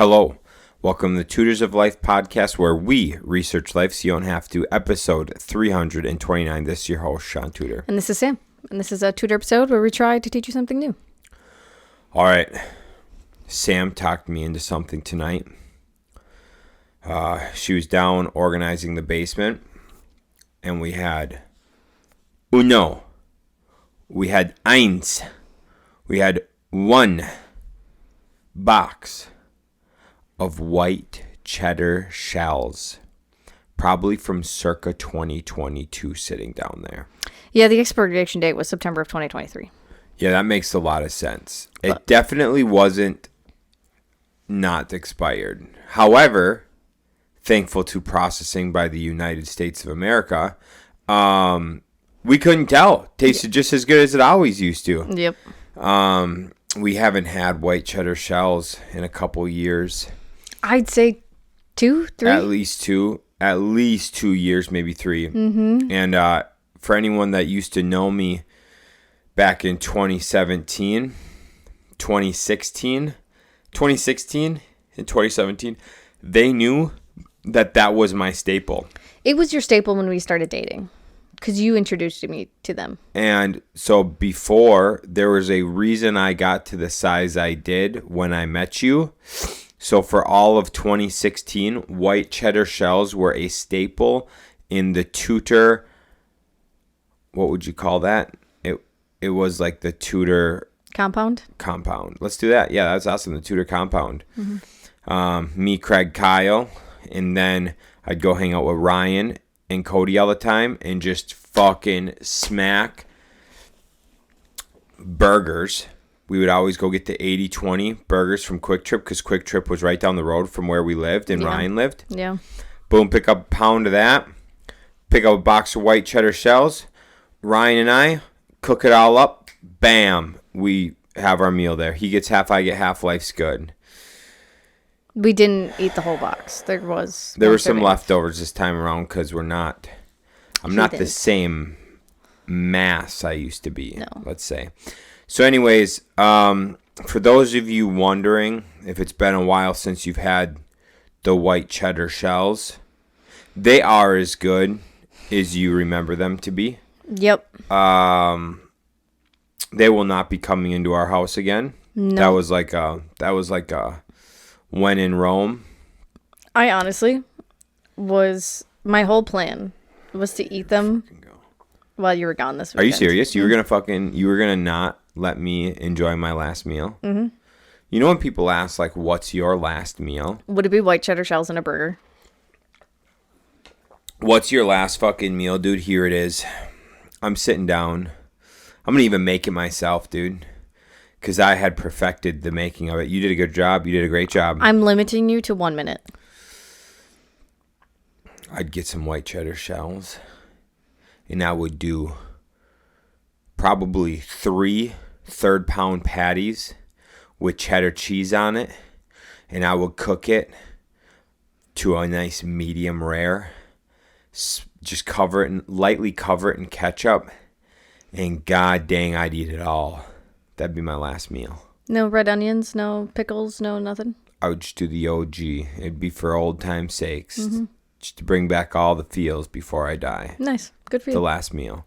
Hello. Welcome to the Tutors of Life podcast, where we research life so you don't have to. Episode 329. This is your host, Shaun Tutor. And this is Sam. And this is a tutor episode where we try to teach you something new. All right. Sam talked me into something tonight. She was down organizing the basement, and we had uno. We had eins. We had one box of white cheddar shells, probably from circa 2022, sitting down there. Yeah, the expiration date was September of 2023. Yeah, that makes a lot of sense. It definitely wasn't not expired. However, thankful to processing by the United States of America, we couldn't tell. Tasted just as good as it always used to. Yep. We haven't had white cheddar shells in a couple years. I'd say 2, 3. At least 2 years, maybe 3. Mm-hmm. And for anyone that used to know me back in 2016, and 2017, they knew that was my staple. It was your staple when we started dating, because you introduced me to them. And so before, there was a reason I got to the size I did when I met you. So for all of 2016, white cheddar shells were a staple in the Tutor. What would you call that? It was like the Tutor compound. Let's do that. Yeah, that's awesome. The Tutor compound. Mm-hmm. Me, Craig, Kyle, and then I'd go hang out with Ryan and Cody all the time and just fucking smack burgers. We would always go get the 80-20 burgers from Quick Trip, because Quick Trip was right down the road from where we lived and Ryan lived. Yeah. Boom, pick up a pound of that. Pick up a box of white cheddar shells. Ryan and I cook it all up. Bam. We have our meal there. He gets half, I get half. Life's good. We didn't eat the whole box. There were some leftovers this time around, because I'm not the same mass I used to be, let's say. So anyways, for those of you wondering if it's been a while since you've had the white cheddar shells, they are as good as you remember them to be. Yep. They will not be coming into our house again. No. That was like a when in Rome. I honestly my whole plan was to eat them while you were gone this weekend. Are you serious? You were gonna not let me enjoy my last meal? Mm-hmm. You know when people ask, like, what's your last meal? Would it be white cheddar shells and a burger? What's your last fucking meal, dude? Here it is. I'm sitting down. I'm gonna even make it myself, dude, because I had perfected the making of it. You did a good job. You did a great job. I'm limiting you to 1 minute. I'd get some white cheddar shells, and I would do probably 3 third-pound patties with cheddar cheese on it, and I would cook it to a nice medium rare. Just lightly cover it in ketchup, and god dang, I'd eat it all. That'd be my last meal. No red onions, no pickles, no nothing? I would just do the OG. It'd be for old time's sakes. Mm-hmm. Just to bring back all the feels before I die. Nice. Good for you. The last meal.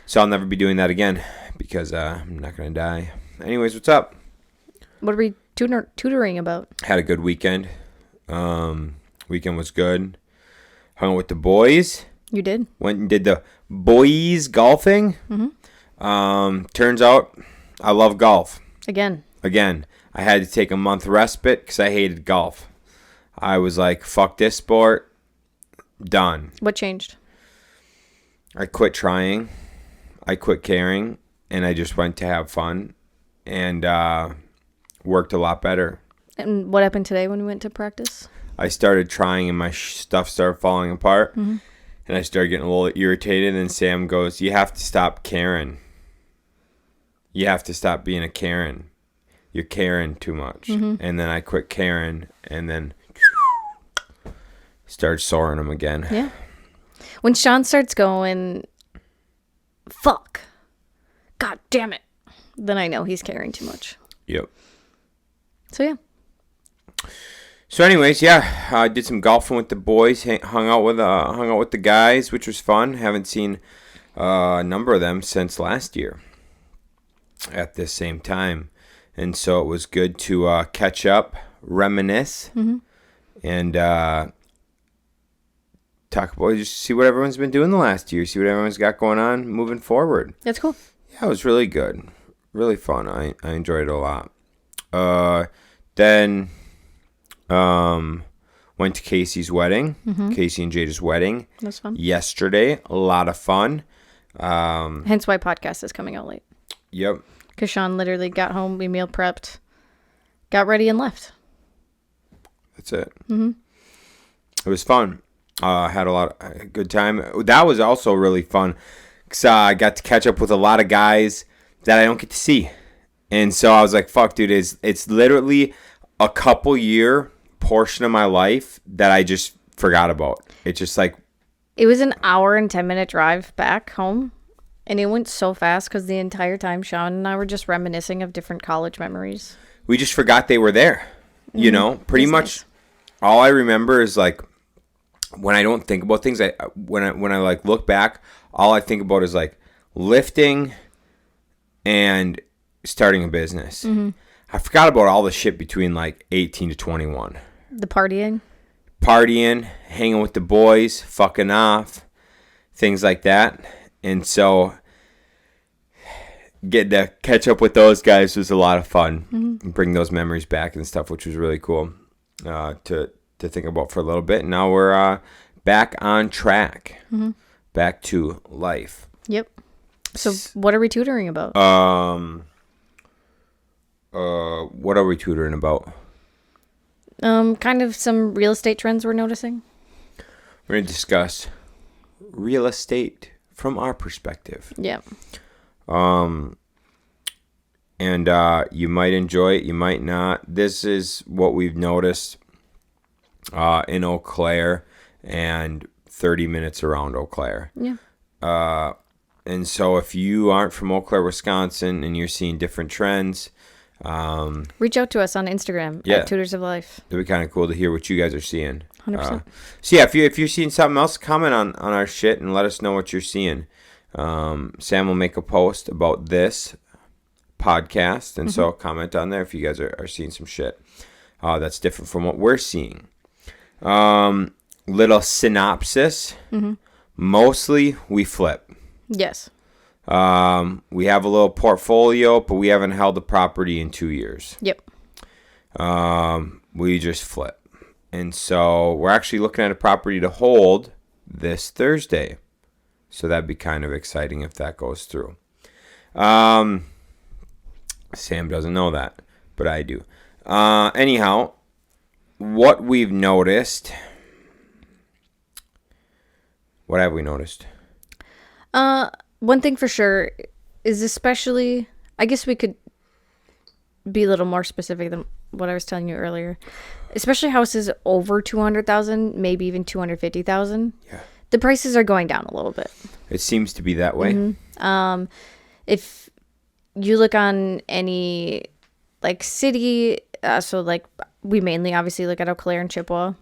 So I'll never be doing that again, because I'm not going to die. Anyways, what's up? What are we tutoring about? Had a good weekend. Weekend was good. Hung out with the boys. You did? Went and did the boys golfing. Mm-hmm. Turns out I love golf. Again. I had to take a month respite because I hated golf. I was like, fuck this sport. Done. What changed? I quit trying. I quit caring. And I just went to have fun. And worked a lot better. And what happened today when we went to practice? I started trying and my stuff started falling apart. Mm-hmm. And I started getting a little irritated. And then Sam goes, you have to stop caring. You have to stop being a Karen. You're caring too much. Mm-hmm. And then I quit caring and then started soaring them again. Yeah. When Shaun starts going, fuck, god damn it, then I know he's caring too much. Yep. So, yeah. So, anyways, yeah, I did some golfing with the boys. Hung out with the guys, which was fun. Haven't seen a number of them since last year at this same time, and so it was good to catch up, reminisce, and talk about just see what everyone's been doing the last year, see what everyone's got going on moving forward. That's cool. Yeah, it was really good, really fun. I enjoyed it a lot. Then went to Casey's wedding, Casey and Jada's wedding. That's fun. Yesterday, a lot of fun. Hence why podcast is coming out late. Yep. Because Shaun literally got home, we meal prepped, got ready, and left. That's it. It was fun. Had a good time. That was also really fun because I got to catch up with a lot of guys that I don't get to see. And so I was like, fuck, dude, it's literally a couple year portion of my life that I just forgot about. It's just like... It was an hour and 10-minute drive back home. And it went so fast because the entire time Shaun and I were just reminiscing of different college memories. We just forgot they were there. You know, pretty much nice. All I remember is like... When I don't think about things, when I like look back, all I think about is like lifting and starting a business. I forgot about all the shit between like 18 to 21. The partying, hanging with the boys, fucking off, things like that. And so getting to catch up with those guys was a lot of fun. And bring those memories back and stuff, which was really cool to think about for a little bit. Now we're back on track, back to life. Yep. So what are we tutoring about? What are we tutoring about? Kind of some real estate trends we're noticing. We're going to discuss real estate from our perspective. Yeah. And you might enjoy it, you might not. This is what we've noticed in Eau Claire and 30 minutes around Eau Claire. Yeah. And so if you aren't from Eau Claire, Wisconsin, and you're seeing different trends, reach out to us on Instagram at Tutors of Life. It'd be kind of cool to hear what you guys are seeing. 100%. So yeah, if you're seeing something else, comment on our shit and let us know what you're seeing. Sam will make a post about this podcast, and so comment on there if you guys are seeing some shit that's different from what we're seeing. Little synopsis. Mostly we flip. Yes. We have a little portfolio, but we haven't held the property in 2 years. Yep. We just flip. And so we're actually looking at a property to hold this Thursday. So that'd be kind of exciting if that goes through. Sam doesn't know that, but I do. Anyhow, what we've noticed. What have we noticed? One thing for sure is especially, I guess we could be a little more specific than what I was telling you earlier. Especially houses over 200,000, maybe even 250,000. Yeah. The prices are going down a little bit. It seems to be that way. If you look on any like city, so like we mainly obviously look at Eau Claire and Chippewa.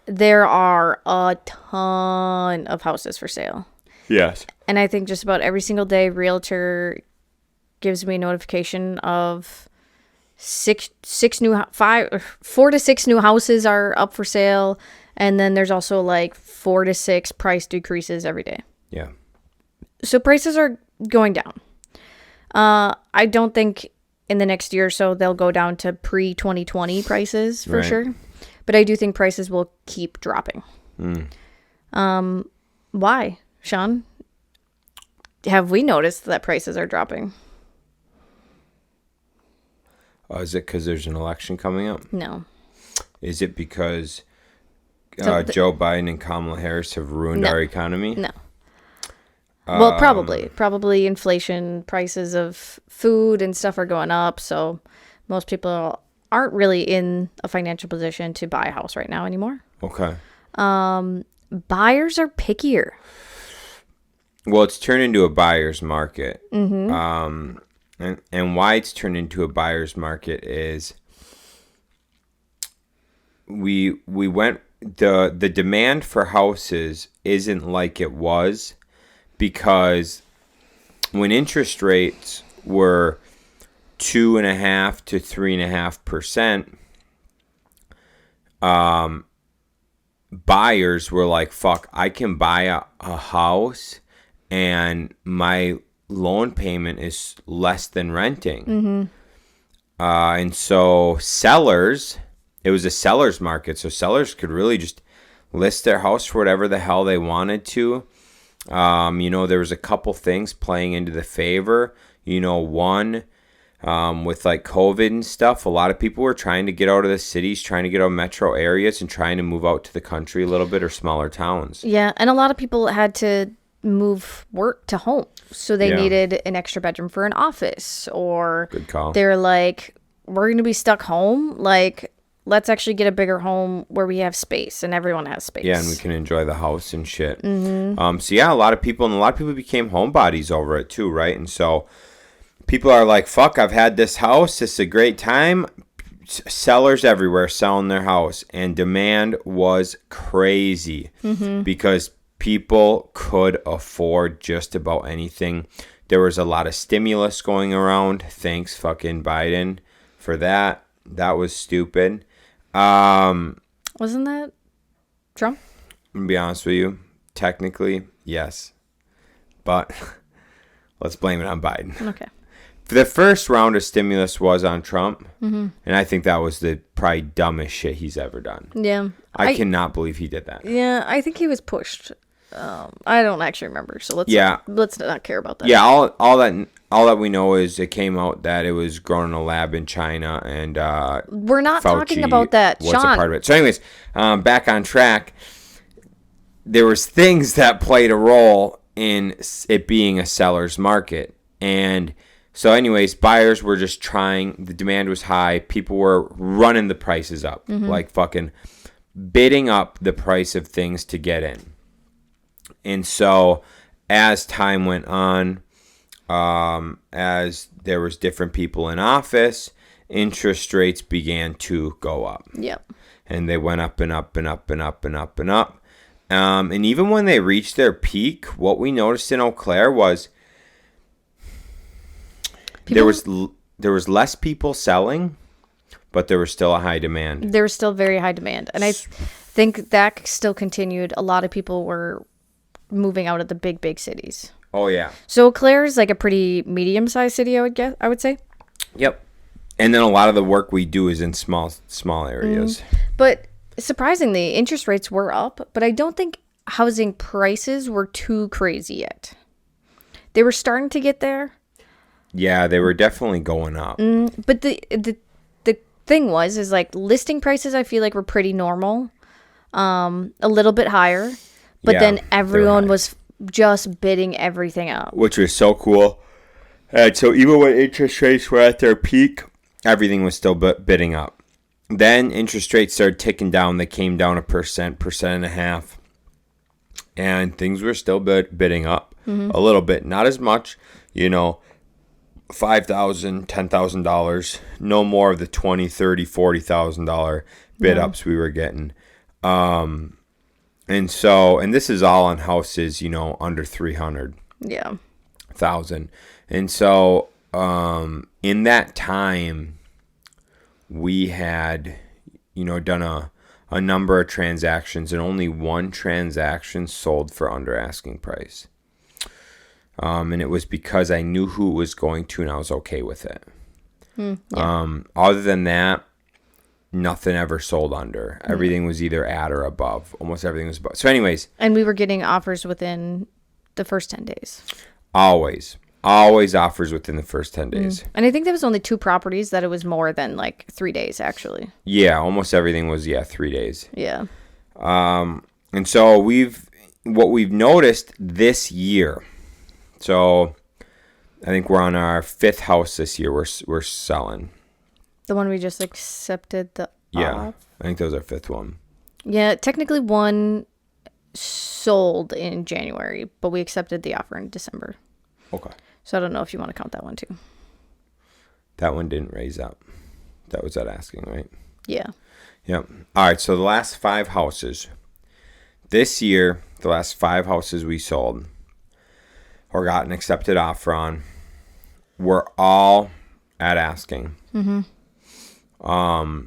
There are a ton of houses for sale. Yes. And I think just about every single day, Realtor gives me a notification of 4 to 6 new houses are up for sale. And then there's also like 4 to 6 price decreases every day. Yeah. So prices are going down. I don't think in the next year or so they'll go down to pre-2020 prices for sure. But I do think prices will keep dropping. Why, Shaun? Have we noticed that prices are dropping? Is it because there's an election coming up? No. Is it because Joe Biden and Kamala Harris have ruined our economy? No. Well, probably inflation, prices of food and stuff are going up. So most people aren't really in a financial position to buy a house right now anymore. Okay. Buyers are pickier. Well, it's turned into a buyer's market. And why it's turned into a buyer's market is we went, the demand for houses isn't like it was, because when interest rates were 2.5 to 3.5%, buyers were like, fuck, I can buy a house and my loan payment is less than renting. And so sellers, it was a seller's market. So sellers could really just list their house for whatever the hell they wanted to. There was a couple things playing into the favor. One, with like COVID and stuff, a lot of people were trying to get out of the cities, trying to get out of metro areas, and trying to move out to the country a little bit, or smaller towns. Yeah, and a lot of people had to move work to home, so they needed an extra bedroom for an office, or good call. They're like, we're going to be stuck home. Like, let's actually get a bigger home where we have space and everyone has space. Yeah, and we can enjoy the house and shit. So yeah, a lot of people became homebodies over it too, right? And so people are like, fuck, I've had this house. It's a great time. Sellers everywhere selling their house. And demand was crazy because people could afford just about anything. There was a lot of stimulus going around. Thanks, fucking Biden, for that. That was stupid. Wasn't that Trump? I'm going to be honest with you. Technically, yes. But let's blame it on Biden. Okay. The first round of stimulus was on Trump, and I think that was the probably dumbest shit he's ever done. Yeah. I cannot believe he did that. Yeah, I think he was pushed. I don't actually remember, so let's not care about that. Yeah, all that we know is it came out that it was grown in a lab in China, and we're not Fauci talking about that, was Shaun. a part of it. So anyways, back on track. There was things that played a role in it being a seller's market, and so anyways, buyers were just trying. The demand was high. People were running the prices up, like fucking bidding up the price of things to get in. And so as time went on, as there was different people in office, interest rates began to go up. Yep. And they went up and up and up and up and up and up. And even when they reached their peak, what we noticed in Eau Claire was there was less people selling, but there was still a high demand. There was still very high demand. And I think that still continued. A lot of people were moving out of the big cities. Oh, yeah. So Eau Claire is like a pretty medium-sized city, I would say. Yep. And then a lot of the work we do is in small areas. But surprisingly, interest rates were up, but I don't think housing prices were too crazy yet. They were starting to get there. Yeah, they were definitely going up. But the thing is like listing prices, I feel like were pretty normal, a little bit higher, but then everyone was just bidding everything up, which was so cool. And so even when interest rates were at their peak, everything was still bidding up. Then interest rates started ticking down. They came down 1.5%, and things were still bidding up a little bit, not as much, $5,000, $10,000, no more of the $20,000, $30,000, $40,000 bid ups we were getting. And this is all on houses, under 300. Yeah. 1,000. And so, in that time, we had, done a number of transactions, and only one transaction sold for under asking price. And it was because I knew who it was going to, and I was okay with it. Other than that, nothing ever sold under. Everything was either at or above. Almost everything was above. So anyways. And we were getting offers within the first 10 days. Always offers within the first 10 days. And I think there was only 2 properties that it was more than like 3 days, actually. Yeah, almost everything was, 3 days. Yeah. And so what we've noticed this year, so I think we're on our 5th house this year we're selling. The one we just accepted the off? I think that was our 5th one. Yeah, technically one sold in January, but we accepted the offer in December. Okay. So I don't know if you want to count that one too. That one didn't raise up. That was at asking, right? Yeah. Yep. All right. So the last 5 houses this year, the last 5 houses we sold or got an accepted offer on were all at asking. Or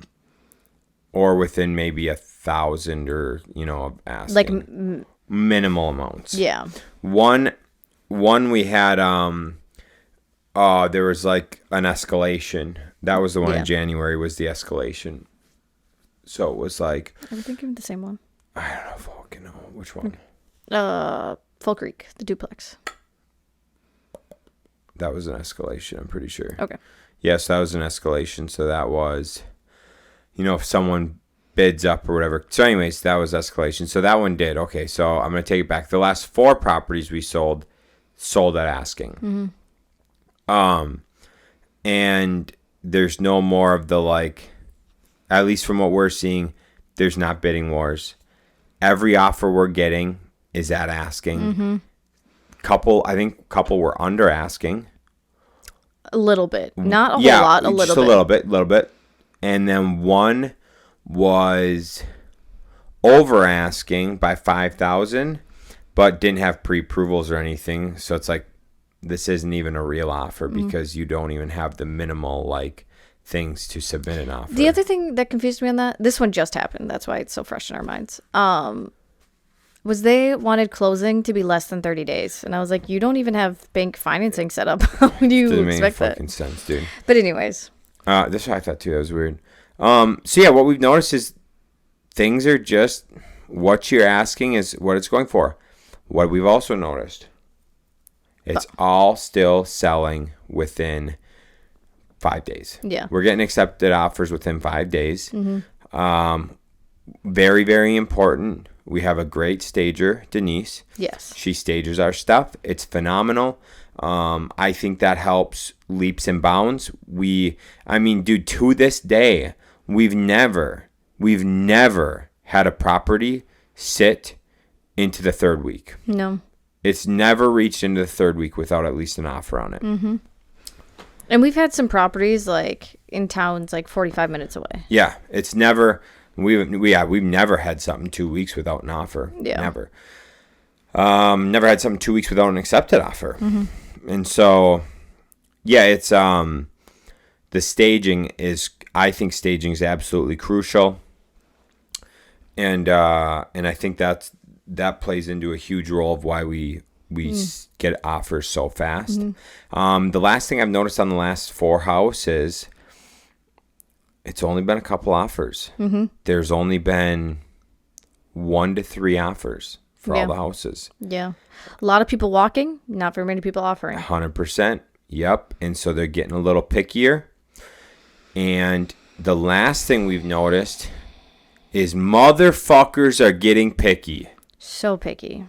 within maybe 1,000 or, of asking. Like minimal amounts. Yeah. One we had, there was like an escalation. That was the one in January was the escalation. So it was like. Are we thinking of the same one? I don't know if I can know. Which one? Fall Creek, the duplex. That was an escalation, I'm pretty sure. Okay. Yes, that was an escalation. So that was, if someone bids up or whatever. So anyways, that was escalation. So that one did. Okay, so I'm going to take it back. The last 4 properties we sold at asking. And there's no more of the like, at least from what we're seeing, there's not bidding wars. Every offer we're getting is at asking. I think a couple were under asking. A little bit. Not a whole lot, a little bit. Just a little bit. And then one was over asking by 5,000, but didn't have pre-approvals or anything. So it's like, this isn't even a real offer because you don't even have the minimal like things to submit an offer. The other thing that confused me on that, this one just happened. That's why it's so fresh in our minds. Was they wanted closing to be less than 30 days. And I was like, you don't even have bank financing set up. How do you expect that? Fucking sense, dude. But anyways. That's what I thought too. That was weird. So yeah, what we've noticed is things are just what you're asking is what it's going for. What we've also noticed, it's all still selling within 5 days. Yeah. We're getting accepted offers within 5 days. Very, very important. We have a great stager, Denise. Yes. She stages our stuff. It's phenomenal. I think that helps leaps and bounds. Dude, to this day, we've never had a property sit into the 3rd week. No. It's never reached into the 3rd week without at least an offer on it. And we've had some properties like in towns like 45 minutes away. Yeah, it's never. We've never had something 2 weeks without an offer. Yeah. Never. Never had something 2 weeks without an accepted offer. And so, yeah, it's the staging is. I think staging is absolutely crucial. And I think that plays into a huge role of why we get offers so fast. The last thing I've noticed on the last 4 houses. It's only been a couple offers. There's only been 1 to 3 offers for all the houses. Yeah. A lot of people walking, not very many people offering. 100%. Yep. And so they're getting a little pickier. And the last thing we've noticed is motherfuckers are getting picky. So picky.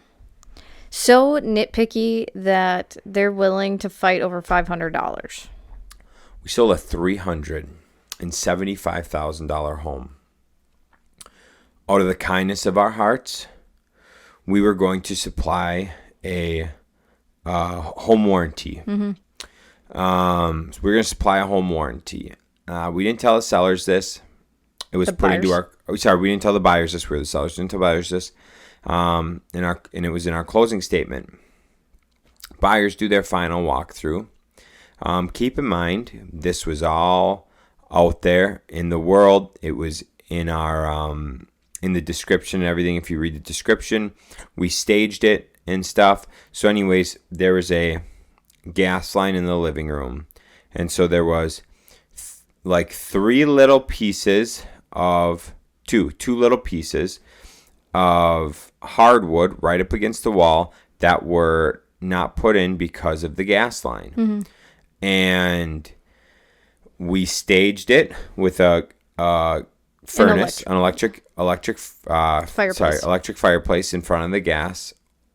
So nitpicky that they're willing to fight over $500. We sold a $375,000 home. Out of the kindness of our hearts, we were going to supply a home warranty. So we're going to supply a home warranty. We didn't tell the sellers this. It was put into our. We didn't tell the buyers this. We're the sellers. Didn't tell buyers this. And it was in our closing statement. Buyers do their final walkthrough. Keep in mind, this was all out there in the world. It was in our in the description and everything. If you read the description, we staged it and stuff. So anyways, there was a gas line in the living room, and so there was like 3 little pieces of two little pieces of hardwood right up against the wall that were not put in because of the gas line. And we staged it with a furnace, an electric fireplace in front of the gas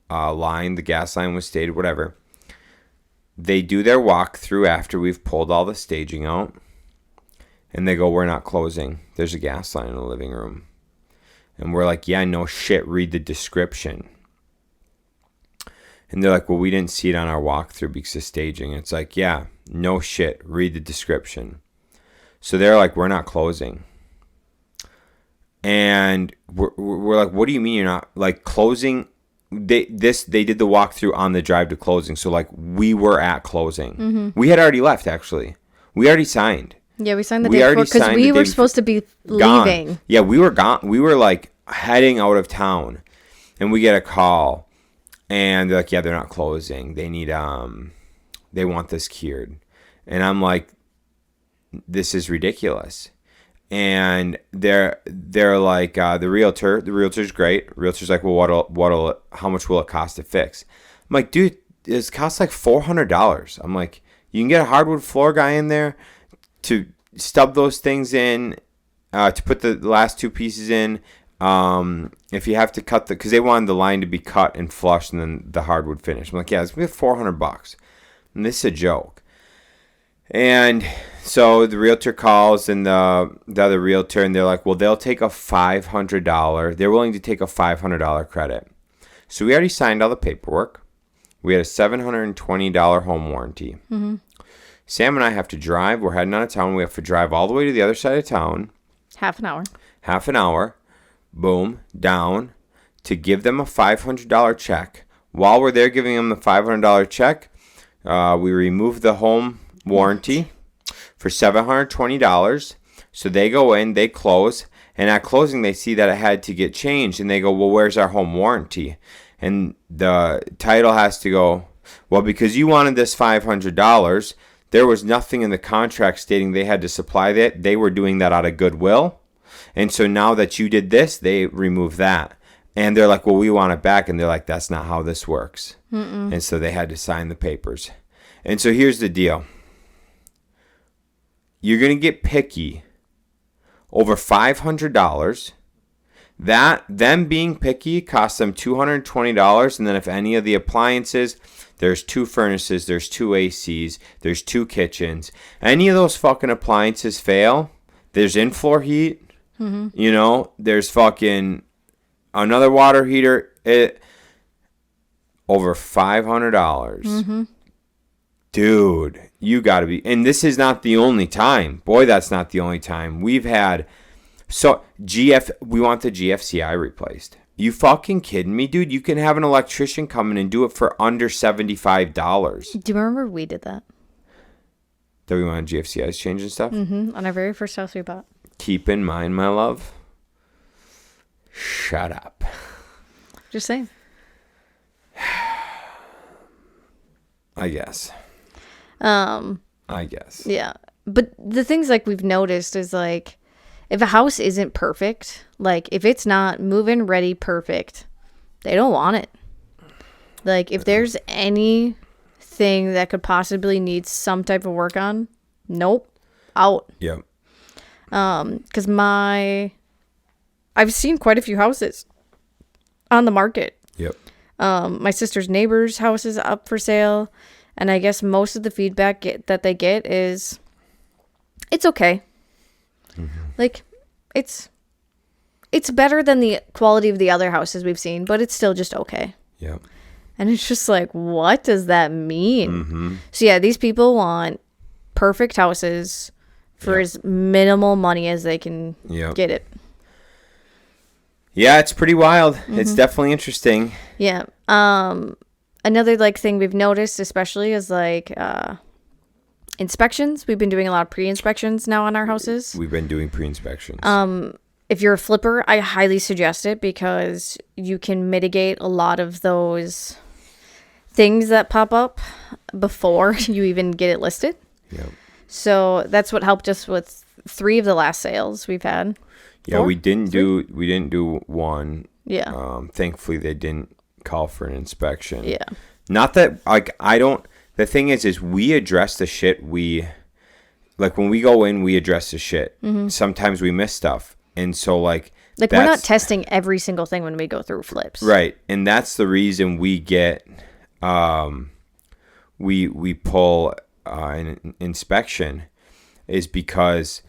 line. The gas line was staged, whatever. They do their walkthrough after we've pulled all the staging out, and they go, "We're not closing. There's a gas line in the living room." And we're like, "Yeah, no shit. Read the description." And they're like, "Well, we didn't see it on our walkthrough because of staging." And it's like, "Yeah, no shit. Read the description." So they're like, "We're not closing." And we're like, what do you mean you're not like closing? They did the walkthrough on the drive to closing. So like we were at closing. We had already left actually. We already signed. Yeah, we signed the day before because we were supposed to be leaving. Yeah, we were gone. We were like heading out of town, and we get a call, and they're like, yeah, they're not closing. They need they want this cured, and I'm like, this is ridiculous. And they're like the realtor's great. Realtor's like, well, how much will it cost to fix? I'm like, dude, this costs like $400. I'm like, you can get a hardwood floor guy in there to stub those things in, to put the last two pieces in. If you have to cut because they wanted the line to be cut and flushed and then the hardwood finish. I'm like, yeah, it's gonna be $400. And this is a joke. And so the realtor calls and the other realtor, and they're like, well, they'll take a $500. They're willing to take a $500 credit. So we already signed all the paperwork. We had a $720 home warranty. Mm-hmm. Sam and I have to drive. We're heading out of town. We have to drive all the way to the other side of town. Half an hour. Boom. Down. To give them a $500 check. While we're there giving them the $500 check, we remove the home warranty for $720. So they go in, they close, and at closing they see that it had to get changed, and they go, well, where's our home warranty? And the title has to go, well, because you wanted this $500, there was nothing in the contract stating they had to supply that. They were doing that out of goodwill, and so now that you did this, they remove that. And they're like, well, we want it back. And they're like, that's not how this works. Mm-mm. And so they had to sign the papers. And so here's the deal. You're going to get picky over $500. Them being picky costs them $220. And then if any of the appliances, there's 2 furnaces, there's 2 ACs, there's 2 kitchens. Any of those fucking appliances fail, there's in-floor heat. Mm-hmm. You know, there's fucking another water heater. Over $500. Mm-hmm. Dude, you got to be. And this is not the only time. Boy, that's not the only time. We've had. So, we want the GFCI replaced. You fucking kidding me, dude? You can have an electrician come in and do it for under $75. Do you remember we did that? That we wanted GFCIs changing stuff? Mm-hmm. On our very first house we bought. Keep in mind, my love. Shut up. Just saying. I guess. I guess. Yeah. But the things like we've noticed is like if a house isn't perfect, like if it's not move-in ready perfect, they don't want it. Like if there's anything that could possibly need some type of work on, nope, out. Yep. Because I've seen quite a few houses on the market. Yep. My sister's neighbor's house is up for sale. And I guess most of the feedback that they get is, it's okay. Mm-hmm. Like, it's better than the quality of the other houses we've seen, but it's still just okay. Yeah. And it's just like, what does that mean? Mm-hmm. So yeah, these people want perfect houses for as minimal money as they can get it. Yeah, it's pretty wild. Mm-hmm. It's definitely interesting. Yeah. Another like thing we've noticed especially is like inspections. We've been doing a lot of pre-inspections now on our houses. We've been doing pre-inspections. If you're a flipper, I highly suggest it because you can mitigate a lot of those things that pop up before you even get it listed. Yeah. So that's what helped us with 3 of the last sales we've had. Yeah, 4? we didn't do one. Yeah. Thankfully they didn't call for an inspection. Yeah. Not that like the thing is we address the shit like when we go in we address the shit. Mm-hmm. Sometimes we miss stuff. And so like we're not testing every single thing when we go through flips. Right. And that's the reason we get we pull an inspection is because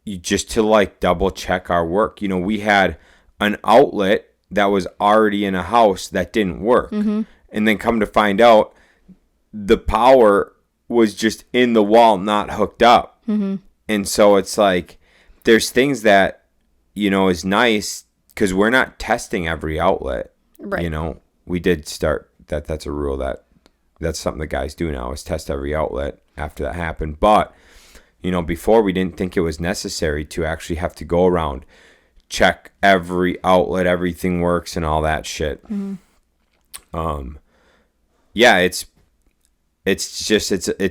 you just to like double check our work. You know, we had an outlet that was already in a house that didn't work. Mm-hmm. And then come to find out the power was just in the wall, not hooked up. Mm-hmm. And so it's like, there's things that is nice because we're not testing every outlet. Right. We did start that. That's a rule that's something the guys do now is test every outlet after that happened. But, before we didn't think it was necessary to actually have to go around, check every outlet, everything works and all that shit. Yeah, it's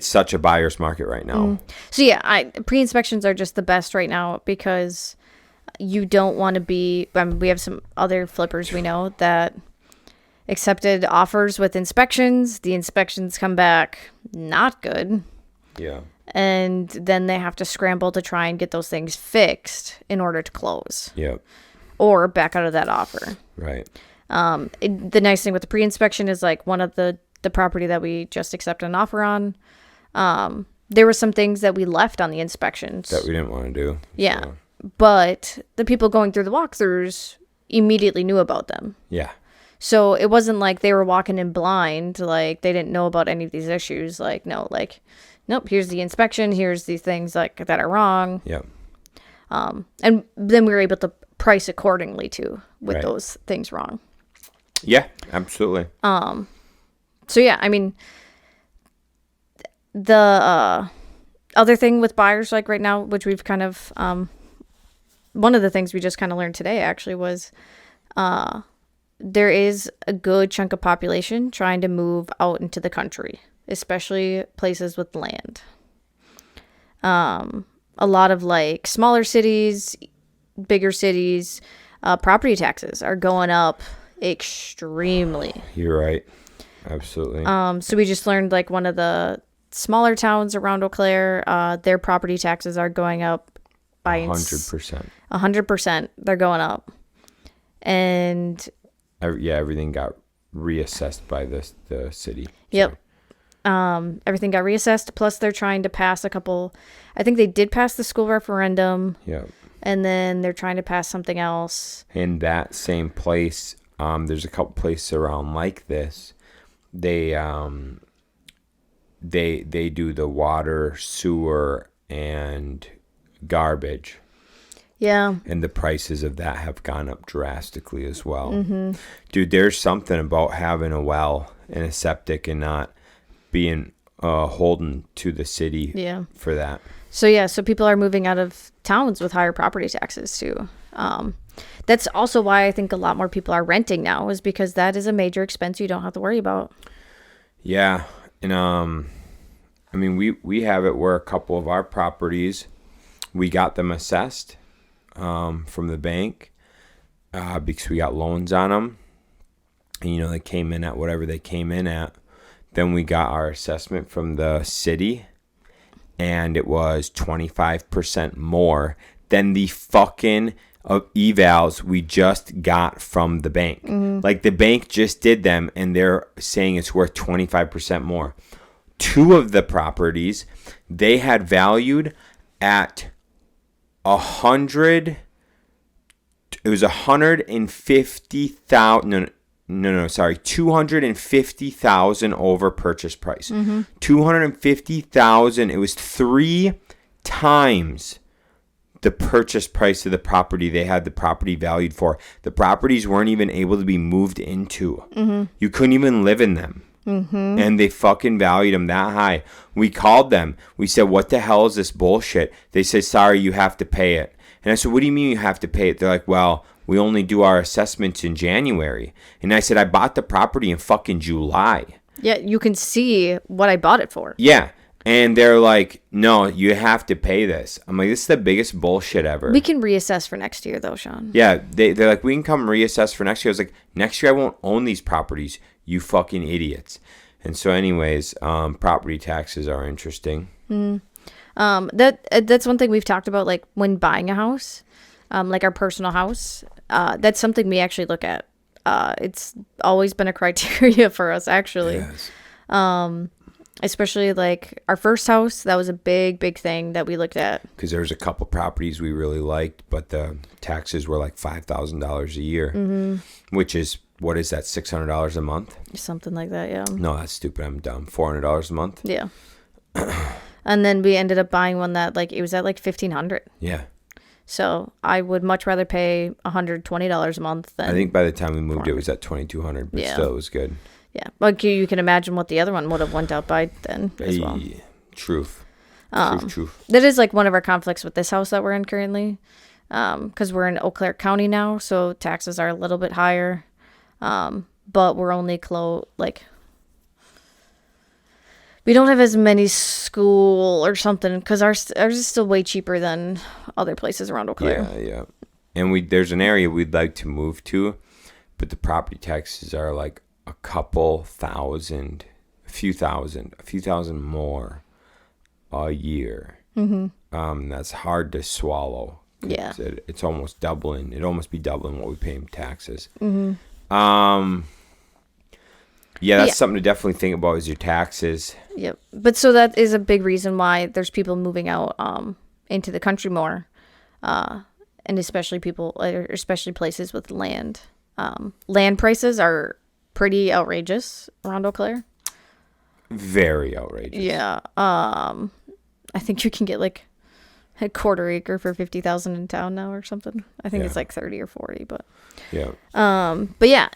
such a buyer's market right now. So yeah, pre-inspections are just the best right now because you don't want to be. We have some other flippers we know that accepted offers with inspections. The inspections come back not good. Yeah. And then they have to scramble to try and get those things fixed in order to close. Yep. Or back out of that offer. Right. The nice thing with the pre-inspection is like one of the property that we just accepted an offer on. There were some things that we left on the inspections. That we didn't want to do. Yeah. So. But the people going through the walkthroughs immediately knew about them. Yeah. So it wasn't like they were walking in blind, like they didn't know about any of these issues. Like, no, like, nope, here's the inspection, here's these things like that are wrong. Yeah. And then we were able to price accordingly too with Right. those things wrong. Yeah, absolutely. So yeah, I mean, the other thing with buyers like right now, which we've kind of, one of the things we just kind of learned today actually was, there is a good chunk of population trying to move out into the country, especially places with land. A lot of like smaller cities, bigger cities, property taxes are going up extremely. You're right. Absolutely. So we just learned like one of the smaller towns around Eau Claire, their property taxes are going up by 100%. 100%. They're going up. And everything got reassessed by the city. Yep. Everything got reassessed. Plus, they're trying to pass a couple. I think they did pass the school referendum. Yeah. And then they're trying to pass something else. In that same place, there's a couple places around like this. They do the water, sewer, and garbage. Yeah. And the prices of that have gone up drastically as well. Mm-hmm. Dude, there's something about having a well and a septic and not being holden to the city for that. So people are moving out of towns with higher property taxes too. That's also why I think a lot more people are renting now, is because that is a major expense you don't have to worry about. Yeah. And I mean, we have it where a couple of our properties, we got them assessed from the bank because we got loans on them. And, they came in at whatever they came in at. Then we got our assessment from the city, and it was 25% more than the fucking evals we just got from the bank. Mm-hmm. Like, the bank just did them, and they're saying it's worth 25% more. Two of the properties, they had valued at 100. It was 150,000. No, sorry, 250,000 over purchase price. Mm-hmm. 250,000. It was 3 times the purchase price of the property they had the property valued for. The properties weren't even able to be moved into. Mm-hmm. You couldn't even live in them. Mm-hmm. And they fucking valued them that high. We called them. We said, what the hell is this bullshit? They said, sorry, you have to pay it. And I said, what do you mean you have to pay it? They're like, well, we only do our assessments in January. And I said, I bought the property in fucking July. Yeah, you can see what I bought it for. Yeah. And they're like, no, you have to pay this. I'm like, this is the biggest bullshit ever. We can reassess for next year, though, Shaun. Yeah, they're like, we can come reassess for next year. I was like, next year I won't own these properties, you fucking idiots. And so anyways, property taxes are interesting. That's one thing we've talked about, like when buying a house, like our personal house. That's something we actually look at. It's always been a criteria for us, actually. Yes. Especially like our first house, that was a big thing that we looked at. Because there was a couple properties we really liked, but the taxes were like $5,000 a year, which is, what is that, $600 a month? Something like that, yeah. No, that's stupid. I'm dumb. $400 a month? Yeah. And then we ended up buying one that, like, it was at like $1,500. Yeah. So I would much rather pay $120 a month than. I think by the time we moved, it was at $2,200, but still, it was good. Yeah, like you can imagine what the other one would have went out by then as well. Truth. Truth. That is like one of our conflicts with this house that we're in currently, because we're in Eau Claire County now, so taxes are a little bit higher, but we're only we don't have as many school or something because ours is still way cheaper than other places around Eau Claire. Yeah. And there's an area we'd like to move to, but the property taxes are like a few thousand more a year. That's hard to swallow. Yeah. It's almost doubling. It'd almost be doubling what we pay in taxes. Yeah, that's something to definitely think about is your taxes. Yep. But so that is a big reason why there's people moving out into the country more, and especially places with land. Land prices are pretty outrageous around Eau Claire. Very outrageous. Yeah. I think you can get like a quarter acre for $50,000 in town now or something. I think it's like 30 or 40, but yeah. But yeah,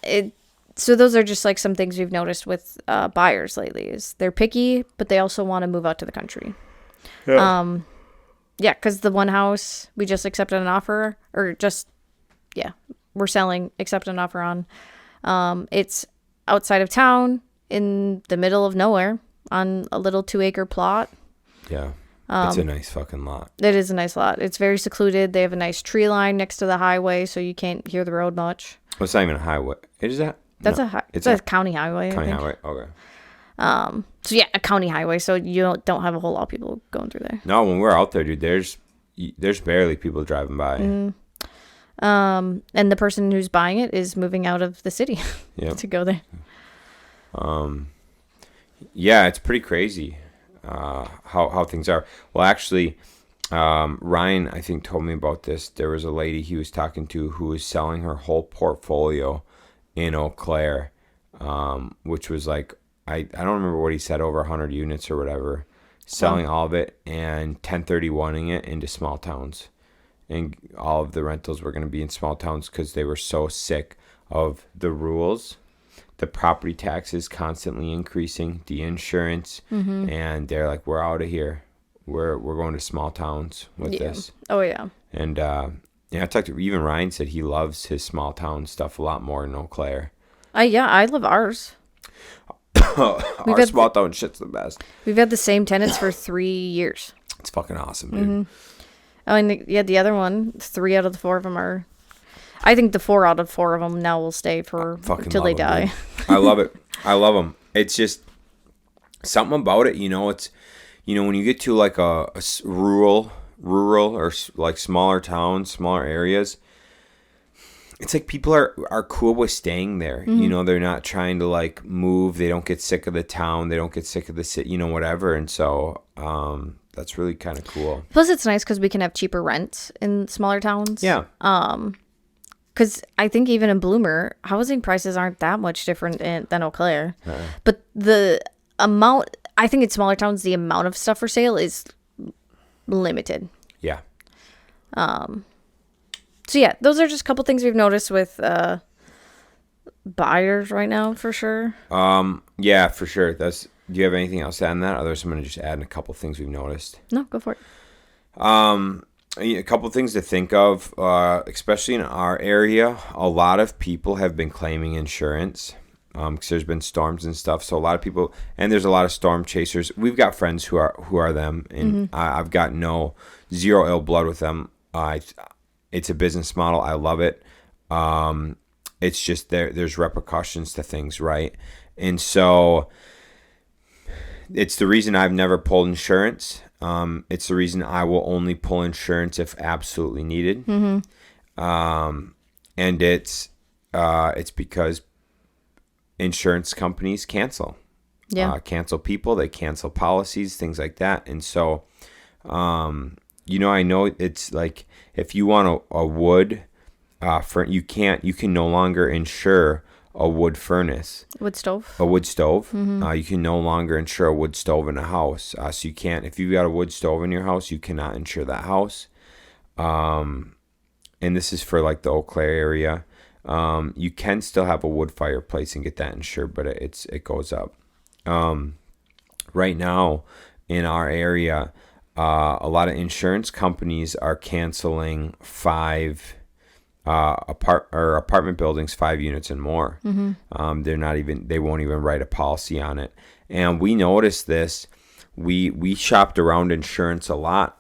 so those are just like some things we've noticed with buyers lately is they're picky, but they also want to move out to the country. Yeah. Yeah, because the one house we just accepted an offer, we're selling, accepted an offer on. It's outside of town in the middle of nowhere on a little 2-acre plot. Yeah. It's a nice fucking lot. It is a nice lot. It's very secluded. They have a nice tree line next to the highway, so you can't hear the road much. Well, it's not even a highway. Is that? That's it's a county highway. County highway. Okay. So yeah, a county highway. So you don't have a whole lot of people going through there. No, when we're out there, dude, there's barely people driving by. And the person who's buying it is moving out of the city to go there. Yeah, it's pretty crazy how things are. Well, actually, Ryan, I think, told me about this. There was a lady he was talking to who was selling her whole portfolio in Eau Claire, which was like, I don't remember what he said, over 100 units or whatever, selling all of it and 1031ing it into small towns. And all of the rentals were going to be in small towns because they were so sick of the rules, the property taxes constantly increasing, the insurance, and they're like, we're out of here. We're going to small towns with this. Oh, yeah. And I talked to, even Ryan said he loves his small town stuff a lot more in Eau Claire. Yeah, I love ours. Our small town shit's the best. We've had the same tenants for 3 years. It's fucking awesome, dude. Oh, and the other one, 3 out of the 4 of them are. I think the 4 out of 4 of them now will stay till they die. I love it. I love them. It's just something about it, It's when you get to like a rural or like smaller towns, smaller areas, it's like people are cool with staying there. They're not trying to like move. They don't get sick of the town. They don't get sick of the city, whatever. And so that's really kind of cool. Plus, it's nice because we can have cheaper rents in smaller towns. Yeah. Because I think even in Bloomer, housing prices aren't that much different than Eau Claire. But the amount, I think in smaller towns, the amount of stuff for sale is limited. Yeah. So yeah, those are just a couple things we've noticed with buyers right now, for sure. Yeah, for sure. Do you have anything else to add on that? Otherwise, I'm going to just add in a couple things we've noticed. No, go for it. A couple things to think of, especially in our area. A lot of people have been claiming insurance because there's been storms and stuff. So a lot of people, and there's a lot of storm chasers. We've got friends who are them, and I've got zero ill blood with them. It's a business model. I love it. It's just there's repercussions to things, right? And so it's the reason I've never pulled insurance. It's the reason I will only pull insurance if absolutely needed. And it's because insurance companies cancel. Cancel people. They cancel policies, things like that. And so, I know it's like if you want a wood, you can no longer insure a wood furnace. Wood stove. A wood stove. You can no longer insure a wood stove in a house. So you can't, if you've got a wood stove in your house, you cannot insure that house. and this is for like the Eau Claire area, you can still have a wood fireplace and get that insured, but it goes up. Right now in our area, a lot of insurance companies are canceling apartment buildings 5 units and more. They won't even write a policy on it. And we noticed this. We shopped around insurance a lot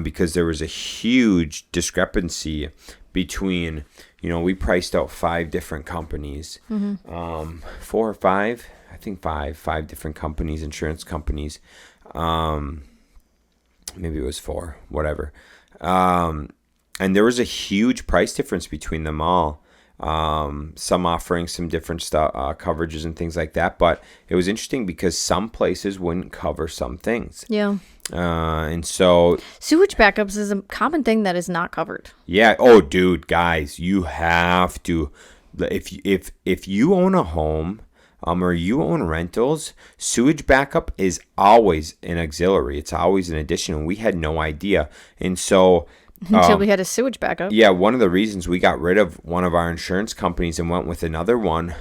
because there was a huge discrepancy between, we priced out 5 different companies, 4 or 5, I think 5 different companies, insurance companies. Maybe it was 4, whatever. And there was a huge price difference between them all. Some offering some different stuff, coverages and things like that. But it was interesting because some places wouldn't cover some things. Yeah. And so sewage backups is a common thing that is not covered. Yeah. Oh, dude, guys, you have to. If you own a home, or you own rentals, sewage backup is always an auxiliary. It's always an addition. And we had no idea. And so until we had a sewage backup. Yeah, one of the reasons we got rid of one of our insurance companies and went with another one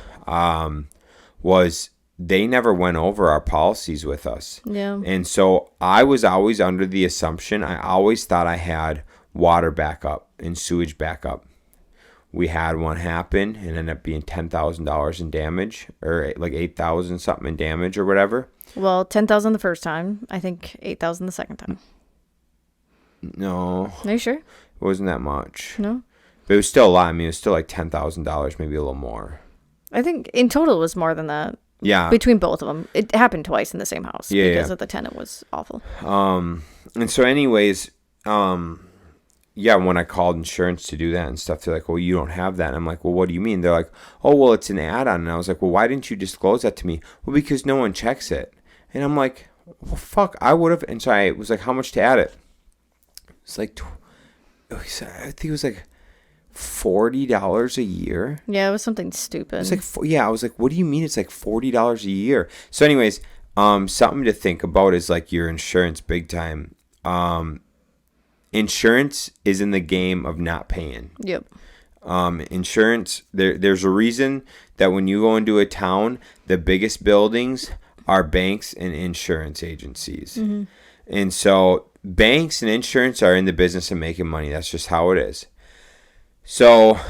was they never went over our policies with us. Yeah. And so I was always under the assumption, I always thought I had water backup and sewage backup. We had one happen and ended up being $10,000 in damage, or like $8,000 something in damage or whatever. Well, $10,000 the first time. I think $8,000 the second time. No. Are you sure? It wasn't that much. No. But it was still a lot. I mean, it was still like $10,000, maybe a little more. I think in total it was more than that. Yeah. Between both of them. It happened twice in the same house. Yeah, because of the tenant was awful. And so anyways, yeah, when I called insurance to do that and stuff, they're like, well, you don't have that. And I'm like, well, what do you mean? They're like, oh, well, it's an add-on. And I was like, well, why didn't you disclose that to me? Well, because no one checks it. And I'm like, well, fuck, I would have. And so I was like, how much to add it? It's like, I think it was like $40 a year. Yeah, it was something stupid. It's like, yeah, I was like, what do you mean it's like $40 a year? So anyways, something to think about is like your insurance big time. Insurance is in the game of not paying. Yep. Insurance, there's a reason that when you go into a town, the biggest buildings are banks and insurance agencies. Mm-hmm. And so banks and insurance are in the business of making money. That's just how it is. So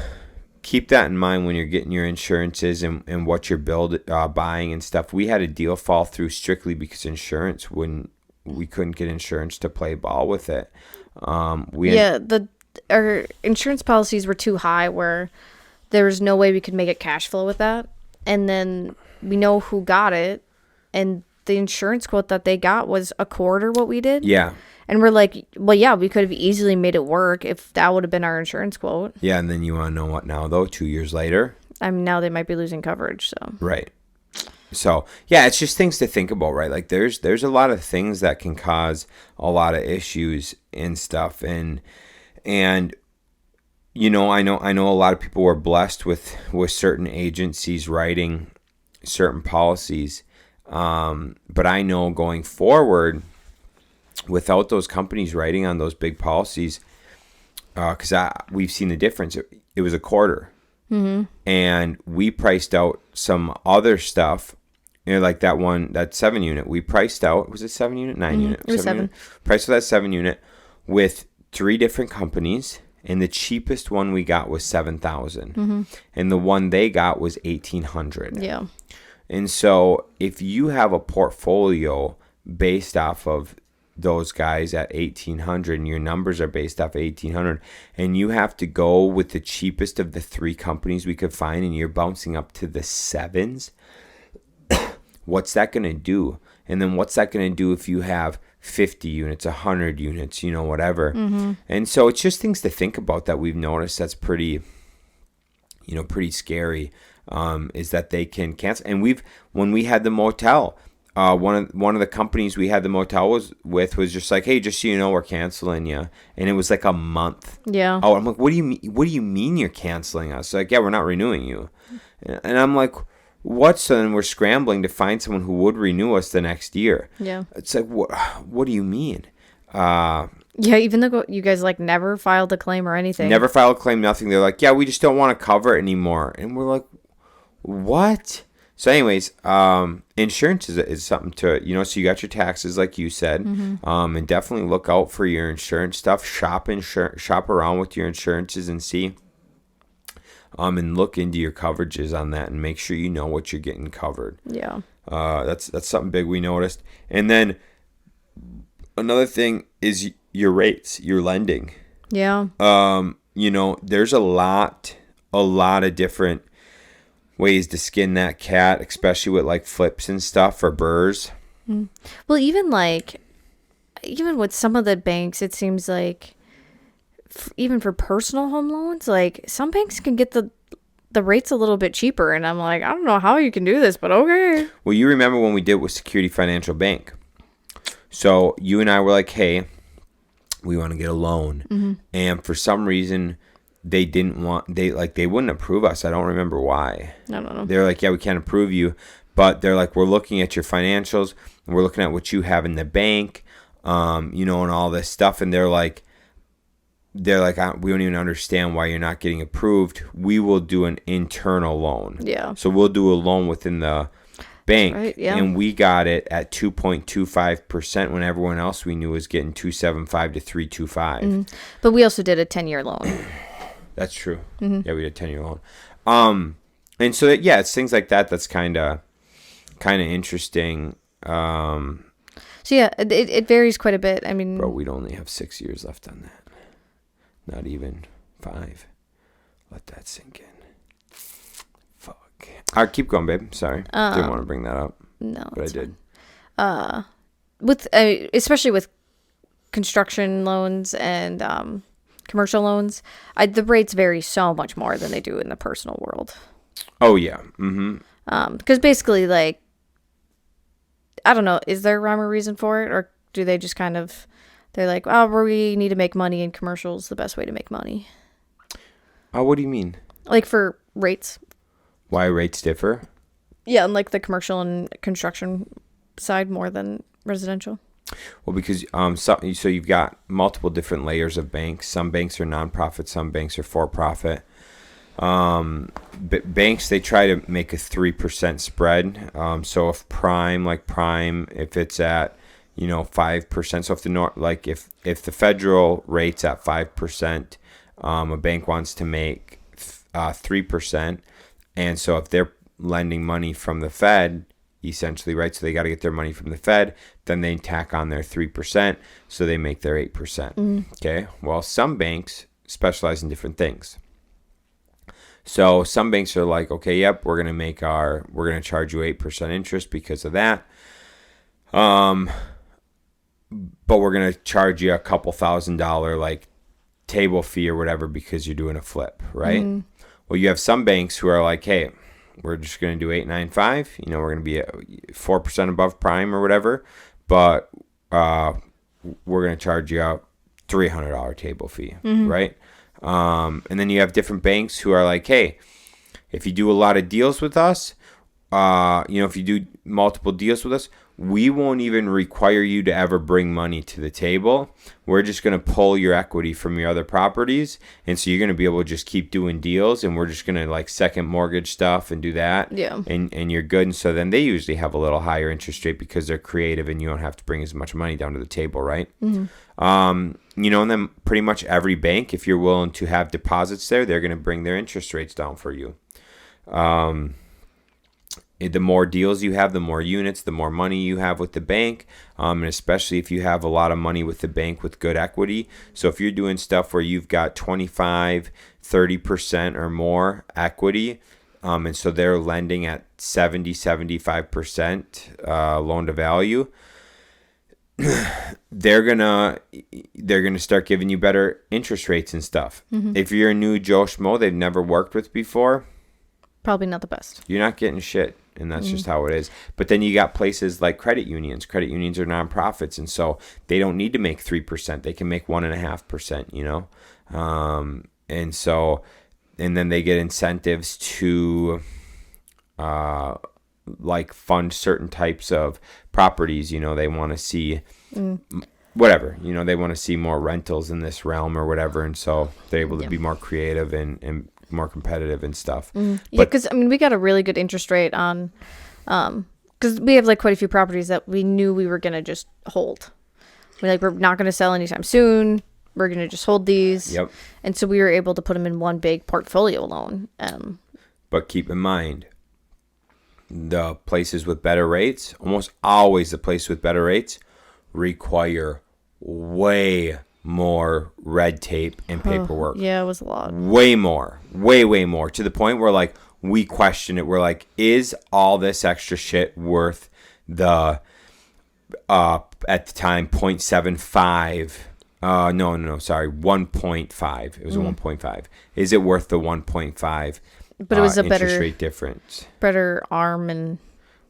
keep that in mind when you're getting your insurances and what you're buying and stuff. We had a deal fall through strictly because insurance we couldn't get insurance to play ball with it. Our insurance policies were too high where there was no way we could make it cash flow with that. And then we know who got it, and the insurance quote that they got was a quarter what we did. Yeah. And we're like, well, yeah, we could have easily made it work if that would have been our insurance quote. Yeah, and then you want to know what now, though, 2 years later? I mean, now they might be losing coverage, so. Right. So, yeah, it's just things to think about, right? Like, there's a lot of things that can cause a lot of issues and stuff. And you know, I know a lot of people were blessed with certain agencies writing certain policies. But I know going forward, without those companies writing on those big policies, because we've seen the difference. It was a quarter. Mm-hmm. And we priced out some other stuff, like that 7-unit. We priced out, was it 7-unit, 9-unit? It was 7. Priced for that 7-unit with 3 different companies, and the cheapest one we got was $7,000, mm-hmm. and the one they got was $1,800. Yeah. And so if you have a portfolio based off of those guys at $1,800 and your numbers are based off $1,800 and you have to go with the cheapest of the 3 companies we could find and you're bouncing up to the 7s, what's that going to do? And then what's that going to do if you have 50 units, 100 units, whatever. Mm-hmm. And so it's just things to think about that we've noticed that's pretty scary, is that they can cancel. And when we had the motel, one of the companies we had the motel was just like, hey, just so you know, we're canceling you. And it was like a month. Yeah. Oh, I'm like, what do you mean you're canceling us? Like, yeah, we're not renewing you. And I'm like, what? So then we're scrambling to find someone who would renew us the next year. Yeah. It's like, what do you mean? Yeah, even though you guys like never filed a claim or anything. Never filed a claim, nothing. They're like, yeah, we just don't want to cover it anymore. And we're like, what? So anyways, insurance is something to, so you got your taxes, like you said, and definitely look out for your insurance stuff. Shop around with your insurances and see, and look into your coverages on that and make sure you know what you're getting covered. Yeah. That's something big we noticed. And then another thing is your rates, your lending. Yeah. There's a lot of different ways to skin that cat, especially with like flips and stuff for burrs. Well, even with some of the banks, it seems like even for personal home loans, like some banks can get the rates a little bit cheaper, and I'm like, I don't know how you can do this, but okay. Well, you remember when we did with Security Financial Bank. So you and I were like, hey, we want to get a loan. And for some reason they wouldn't approve us. I don't remember why. I don't know. They're like, yeah, we can't approve you. But they're like, we're looking at your financials and we're looking at what you have in the bank, and all this stuff. And they're like, we don't even understand why you're not getting approved. We will do an internal loan. Yeah. So we'll do a loan within the bank. Right, yeah. And we got it at 2.25% when everyone else we knew was getting 2.75 to 3.25. But we also did a 10-year loan. That's true. Yeah, we did a 10-year loan. And so it's things like that that's kind of interesting. So yeah, it varies quite a bit. I mean, bro, we'd only have 6 years left on that. Not even 5. Let that sink in. Fuck. All right, keep going, babe. Sorry, didn't want to bring that up. No, but I did. With especially with construction loans and commercial loans, the rates vary so much more than they do in the personal world. Oh yeah. Because basically, like, I don't know, is there a rhyme or reason for it, or do they just kind of, they're like, oh, we need to make money, and commercial's the best way to make money? What do you mean? Like for rates. Why rates differ? Yeah, and like the commercial and construction side more than residential. Well, because so you've got multiple different layers of banks. Some banks are nonprofit, some banks are for-profit. But banks, they try to make a 3% spread. So if prime, if it's at 5%. So if the federal rate's at 5%, a bank wants to make 3%, and so if they're lending money from the Fed, essentially, right? So they got to get their money from the Fed, then they tack on their 3%, so they make their 8%. Okay. Well, some banks specialize in different things. So some banks are like, okay, yep, we're gonna charge you 8% interest because of that. But we're gonna charge you a couple $1,000 like table fee or whatever because you're doing a flip, right? Well, you have some banks who are like, hey, we're just going to do 8.95. We're going to be 4% above prime or whatever, but we're going to charge you a $300 table fee, right? And then you have different banks who are like, hey, if you do a lot of deals with us, if you do multiple deals with us, we won't even require you to ever bring money to the table. We're just going to pull your equity from your other properties. And so you're going to be able to just keep doing deals, and we're just going to like second mortgage stuff and do that. Yeah. And you're good. And so then they usually have a little higher interest rate because they're creative and you don't have to bring as much money down to the table, right? And then pretty much every bank, if you're willing to have deposits there, they're going to bring their interest rates down for you. The more deals you have, the more units, the more money you have with the bank, and especially if you have a lot of money with the bank with good equity. So if you're doing stuff where you've got 25, 30% or more equity, and so they're lending at 70, 75% loan to value, they're gonna start giving you better interest rates and stuff. If you're a new Joe Schmo they've never worked with before, probably not the best. You're not getting shit. And that's just how it is. But then you got places like credit unions. Credit unions are nonprofits, and so they don't need to make 3%. They can make 1.5%. And then they get incentives to fund certain types of properties. They want to see whatever, they want to see more rentals in this realm or whatever, and so they're able to be more creative and more competitive and stuff. Yeah, because we got a really good interest rate on, because we have like quite a few properties that we knew we were gonna just hold. We're not gonna sell anytime soon. We're gonna just hold these. Yep. And so we were able to put them in one big portfolio loan. But keep in mind, the places with better rates, almost always the place with better rates, require way more red tape and paperwork. Yeah, it was a lot. Way more. Way more. To the point where, like, we question it. We're like, is all this extra shit worth the, at the time, 0.75? No, sorry, 1.5. It was a 1.5. Is it worth the 1.5? But it was a interest rate difference. Better arm and...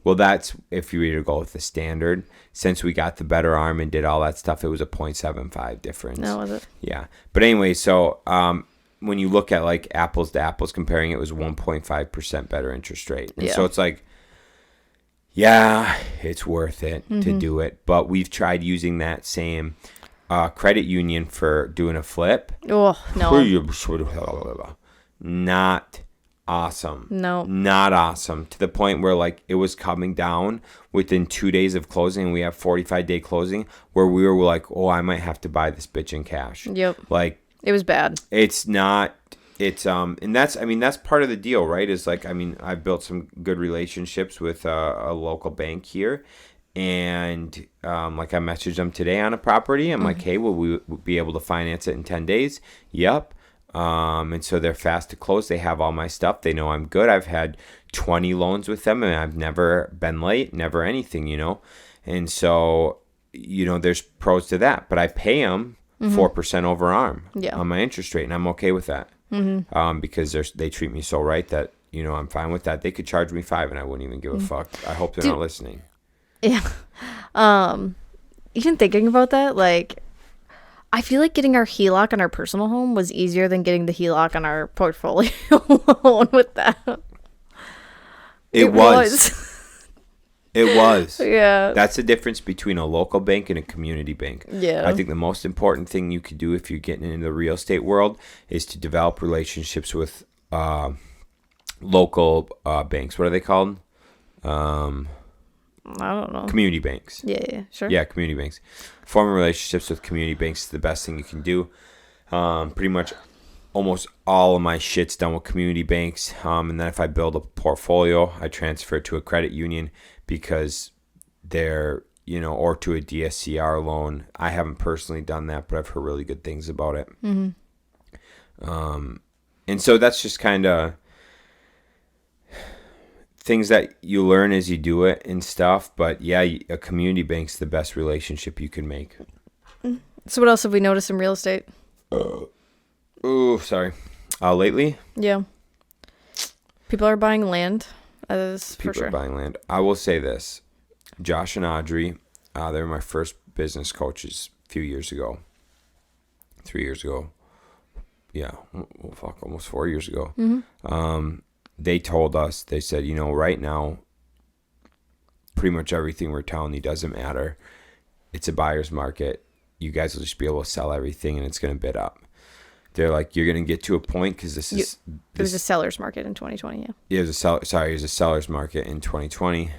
Well, that's if you were to go with the standard. Since we got the better arm and did all that stuff, it was a 0.75 difference. No, was it? Yeah. But anyway, so when you look at like apples to apples comparing, it was 1.5% better interest rate. And so it's like, yeah, it's worth it to do it. But we've tried using that same credit union for doing a flip. Oh, no. Not awesome. No. Not awesome. To the point where, like, it was coming down within 2 days of closing. We have 45-day closing where we were like, oh, I might have to buy this bitch in cash. Yep. Like, it was bad. It's not. It's and that's part of the deal, right? Is like, I've built some good relationships with a local bank here, and like I messaged them today on a property. I'm like, hey, will we be able to finance it in 10 days? Yep. And so they're fast to close. They have all my stuff. They know I'm good. I've had 20 loans with them, and I've never been late, never anything, And so, there's pros to that. But I pay them 4% over arm on my interest rate, and I'm okay with that. Because they treat me so right that, I'm fine with that. They could charge me 5, and I wouldn't even give a fuck. I hope they're not listening. Yeah. Even thinking about that, like, I feel like getting our HELOC on our personal home was easier than getting the HELOC on our portfolio loan with that. It was. It was. Yeah. That's the difference between a local bank and a community bank. Yeah. I think the most important thing you could do if you're getting into the real estate world is to develop relationships with local banks. What are they called? I don't know. Community banks. Yeah, sure. Yeah, community banks. Forming relationships with community banks is the best thing you can do. Pretty much almost all of my shit's done with community banks. And then if I build a portfolio, I transfer it to a credit union because they're, or to a DSCR loan. I haven't personally done that, but I've heard really good things about it. And so that's just kind of things that you learn as you do it and stuff. But yeah, a community bank's the best relationship you can make. So what else have we noticed in real estate? Sorry. Lately? Yeah. People are buying land. For People sure. are buying land. I will say this. Josh and Audrey, they were my first business coaches a few years ago. 3 years ago. Yeah. Well, fuck, almost 4 years ago. They told us, they said, right now, pretty much everything we're telling you doesn't matter. It's a buyer's market. You guys will just be able to sell everything, and it's going to bid up. They're like, you're going to get to a point because it was a seller's market in 2020, yeah. Yeah, it was a seller's market in 2020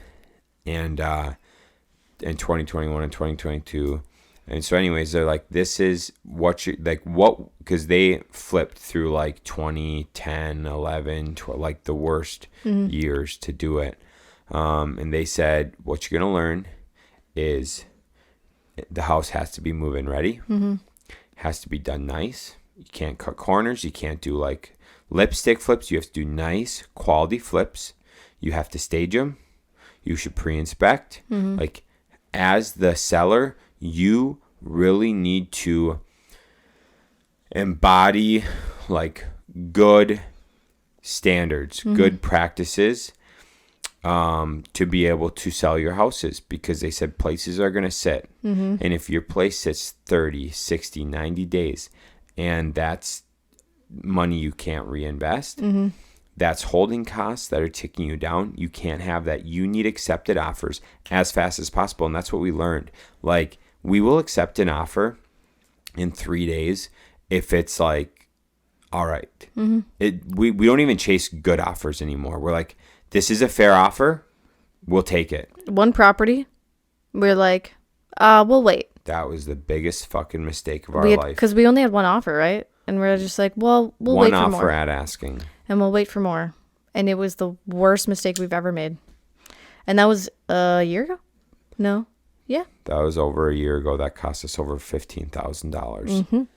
and in 2021 and 2022. And so anyways, they're like, this is because they flipped through like 2010, 11, like the worst years to do it. And they said, what you're going to learn is the house has to be move-in ready. Has to be done nice. You can't cut corners. You can't do like lipstick flips. You have to do nice quality flips. You have to stage them. You should pre-inspect. Like as the seller, you really need to embody like good standards, good practices to be able to sell your houses, because they said places are going to sit. And if your place sits 30, 60, 90 days and that's money you can't reinvest, that's holding costs that are ticking you down. You can't have that. You need accepted offers as fast as possible. And that's what we learned. Like, we will accept an offer in 3 days if it's like, all right. We don't even chase good offers anymore. We're like, this is a fair offer. We'll take it. One property, we're like, we'll wait. That was the biggest fucking mistake of our life. Because we only had one offer, right? And we're just like, well, we'll wait for more. One offer at asking. And we'll wait for more. And it was the worst mistake we've ever made. And that was a year ago? No. Yeah. That was over a year ago. That cost us over $15,000.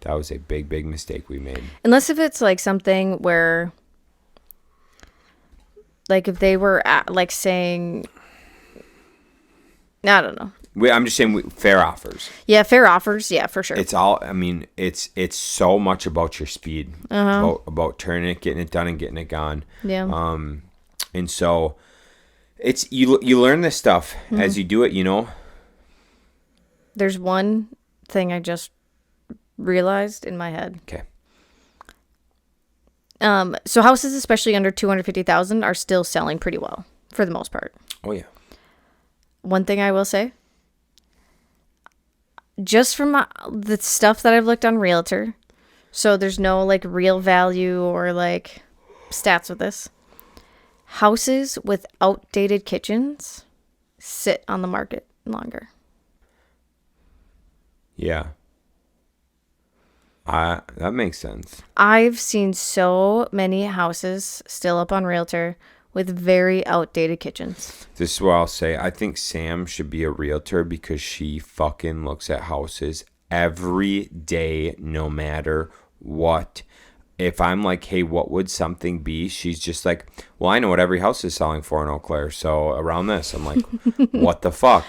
That was a big, big mistake we made. Unless if it's like something where, like if they were like saying, I don't know. I'm just saying fair offers. Yeah, fair offers. Yeah, for sure. It's all. I mean, it's so much about your speed, about turning it, getting it done, and getting it gone. Yeah. And so it's you learn this stuff as you do it. You know. There's one thing I just realized in my head. Okay. So houses, especially under 250,000, are still selling pretty well for the most part. Oh yeah. One thing I will say. Just from the stuff that I've looked on Realtor, so there's no like real value or like stats with this. Houses with outdated kitchens sit on the market longer. Yeah. That makes sense. I've seen so many houses still up on Realtor with very outdated kitchens. This is what I'll say. I think Sam should be a realtor because she fucking looks at houses every day, no matter what. If I'm like, hey, what would something be? She's just like, well, I know what every house is selling for in Eau Claire. So around this, I'm like, what the fuck?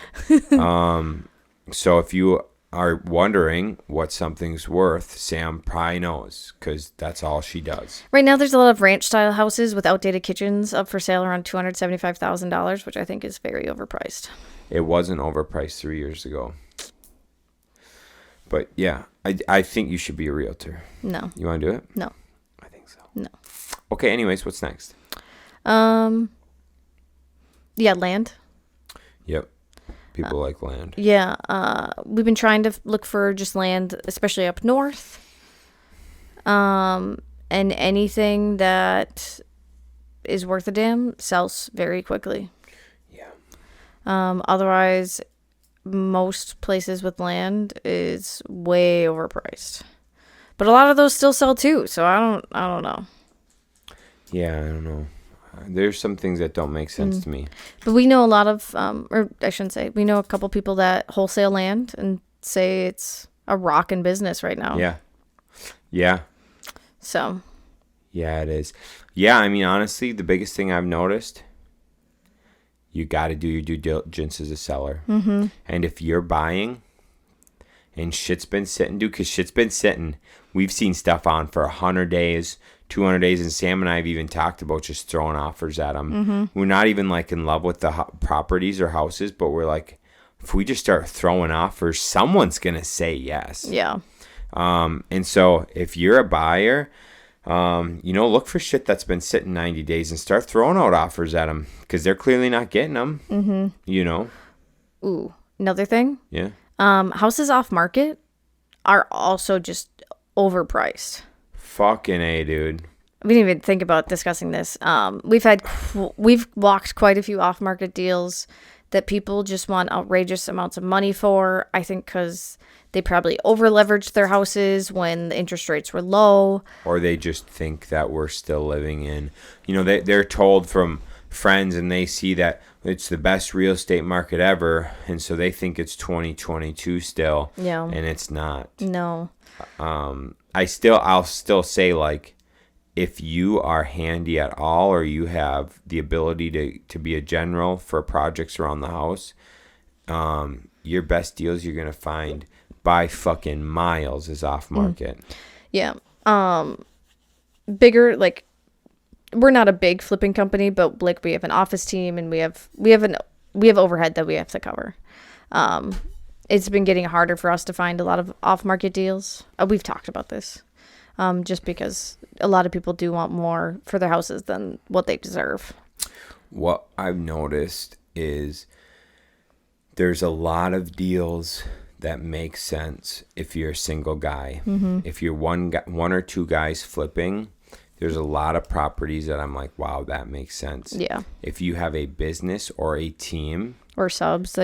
So if you are wondering what something's worth, Sam probably knows because that's all she does. Right now, there's a lot of ranch style houses with outdated kitchens up for sale around $275,000, which I think is very overpriced. It wasn't overpriced 3 years ago. But yeah, I think you should be a realtor. No. You want to do it? No. I think so. No. Okay, anyways, what's next? Yeah, land. Yep. People like land. Yeah, we've been trying to look for just land, especially up north. And anything that is worth a damn sells very quickly. Yeah. Otherwise, most places with land is way overpriced. But a lot of those still sell too, so I don't know. Yeah, I don't know. There's some things that don't make sense to me. But we know a lot of, or I shouldn't say, we know a couple people that wholesale land and say it's a rockin' business right now. Yeah. Yeah. So. Yeah, it is. Yeah, I mean, honestly, the biggest thing I've noticed, you got to do your due diligence as a seller. Mm-hmm. And if you're buying and shit's been sitting, dude, because shit's been sitting, we've seen stuff on for 100 days, 200 days, and Sam and I have even talked about just throwing offers at them. Mm-hmm. We're not even like in love with the properties or houses, but we're like, if we just start throwing offers, someone's going to say yes. Yeah. And so if you're a buyer, look for shit that's been sitting 90 days and start throwing out offers at them because they're clearly not getting them. Mm-hmm. Ooh, another thing. Yeah. Houses off market are also just overpriced. Fucking A, dude. We didn't even think about discussing this. We've walked quite a few off market deals that people just want outrageous amounts of money for. I think because they probably over leveraged their houses when the interest rates were low. Or they just think that we're still living in, they're told from friends and they see that it's the best real estate market ever. And so they think it's 2022 still. Yeah. And it's not. No. I'll still say, like, if you are handy at all or you have the ability to be a general for projects around the house, your best deals you're going to find by fucking miles is off market. Yeah. Bigger, like, we're not a big flipping company, but like we have an office team and we have overhead that we have to cover. It's been getting harder for us to find a lot of off-market deals. We've talked about this, just because a lot of people do want more for their houses than what they deserve. What I've noticed is there's a lot of deals that make sense if you're a single guy. If you're one or two guys flipping, there's a lot of properties that I'm like, wow, that makes sense. Yeah. If you have a business or a team or subs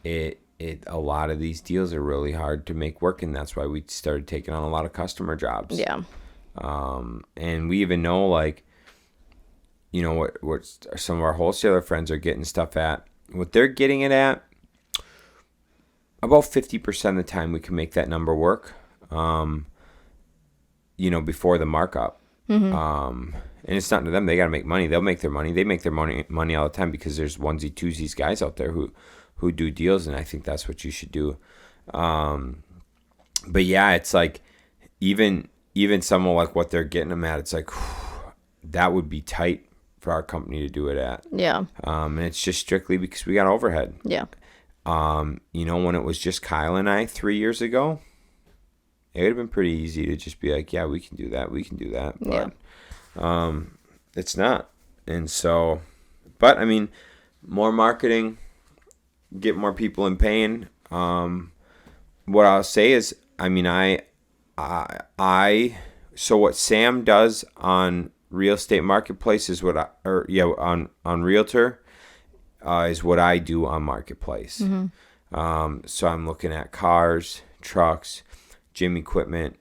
a lot of these deals are really hard to make work, and that's why we started taking on a lot of customer jobs. Yeah. And we even know, like, you know, what some of our wholesaler friends are getting stuff at. What they're getting it at, about 50% of the time we can make that number work, you know, before the markup. And it's not to them. They got to make money. They'll make their money. They make their money all the time because there's onesie, twosies guys out there who do deals, and I think that's what you should do. But yeah, it's like even someone like what they're getting them at, it's like, whew, that would be tight for our company to do it at. Yeah. And it's just strictly because we got overhead. Yeah. You know, when it was just Kyle and I 3 years ago, it would have been pretty easy to just be like, yeah, we can do that. But it's not. And so, but I mean, more marketing, get more people in paying. What I'll say is, I mean, so what Sam does on real estate marketplace is on Realtor is what I do on marketplace. So I'm looking at cars, trucks, gym equipment,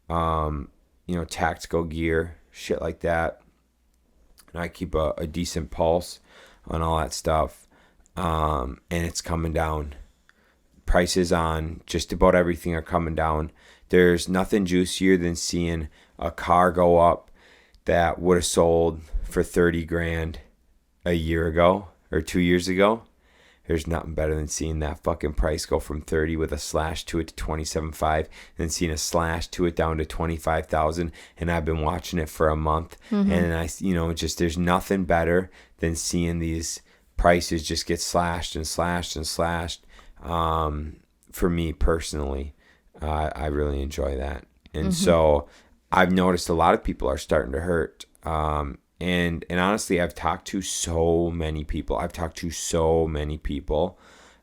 you know, tactical gear, shit like that. And I keep a decent pulse on all that stuff. And it's coming down. Prices on just about everything are coming down. There's nothing juicier than seeing a car go up that would have sold for 30 grand a year ago or 2 years ago. There's nothing better than seeing that fucking price go from 30 with a slash to it to 27.5, and seeing a slash to it down to 25,000. And I've been watching it for a month, and just there's nothing better than seeing these prices just get slashed and slashed and slashed. For me personally, I really enjoy that, and so I've noticed a lot of people are starting to hurt. And honestly, I've talked to so many people.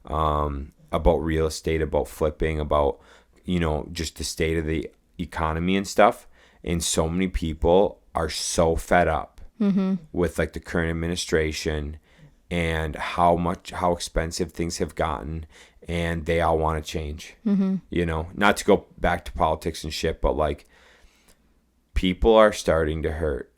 About real estate, about flipping, about, you know, just the state of the economy and stuff. And so many people are so fed up with like the current administration and how expensive things have gotten, and they all want to change. You know, not to go back to politics and shit, but like people are starting to hurt.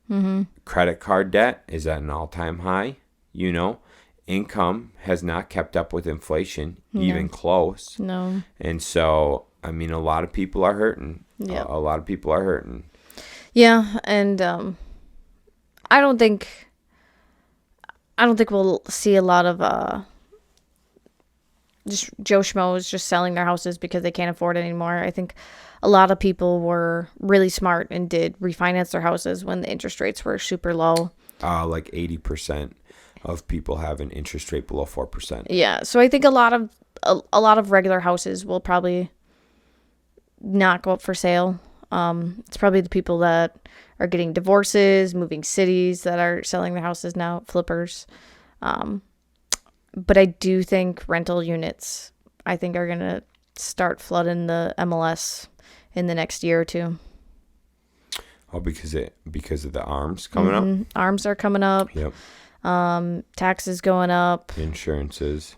Credit card debt is at an all-time high. You know, income has not kept up with inflation, even close. No. And so, I mean, a lot of people are hurting. Yeah. A lot of people are hurting. Yeah, and I don't think we'll see a lot of just Joe Schmoes just selling their houses because they can't afford it anymore. I think a lot of people were really smart and did refinance their houses when the interest rates were super low. Like 80% of people have an interest rate below 4%. Yeah, so I think a lot of regular houses will probably not go up for sale. It's probably the people that are getting divorces, moving cities, that are selling their houses now, flippers. But I do think rental units, I think, are going to start flooding the MLS in the next year or two. Oh, because of the ARMs coming up? ARMs are coming up. Yep. Taxes going up. Insurances.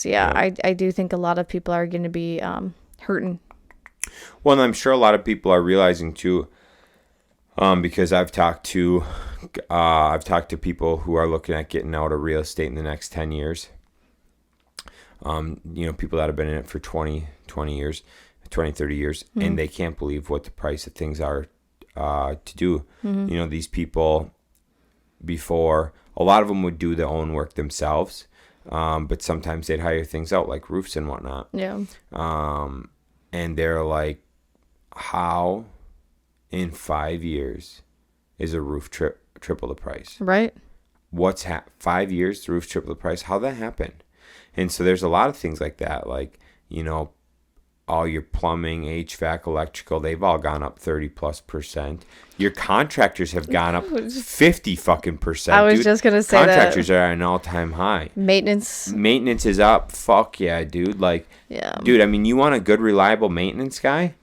Yeah, Yep. I do think a lot of people are going to be hurting. Well, and I'm sure a lot of people are realizing too, because I've talked to people who are looking at getting out of real estate in the next 10 years. You know, people that have been in it for 20 years, 20, 30 years, and they can't believe what the price of things are to do. You know, these people before, a lot of them would do their own work themselves, but sometimes they'd hire things out like roofs and whatnot. Yeah. And they're like, how in 5 years is a roof triple the price? Right. 5 years, the roof triple the price? How'd that happen? And so there's a lot of things like that. Like, you know, all your plumbing, HVAC, electrical, they've all gone up 30+%. Your contractors have gone up 50 fucking percent. I was just gonna say contractors are at an all-time high. Maintenance is up. Fuck yeah, dude. Like, yeah, dude. I mean, you want a good, reliable maintenance guy?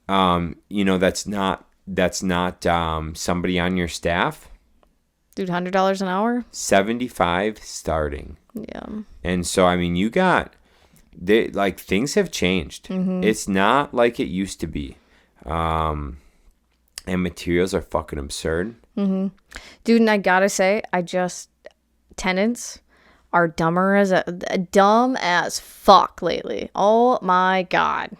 That's not somebody on your staff. Dude, $100 an hour. 75 starting. Yeah. And so, I mean, things have changed. Mm-hmm. It's not like it used to be. And materials are fucking absurd. Mm-hmm. Dude, and I gotta say, tenants are dumb as fuck lately. Oh my God.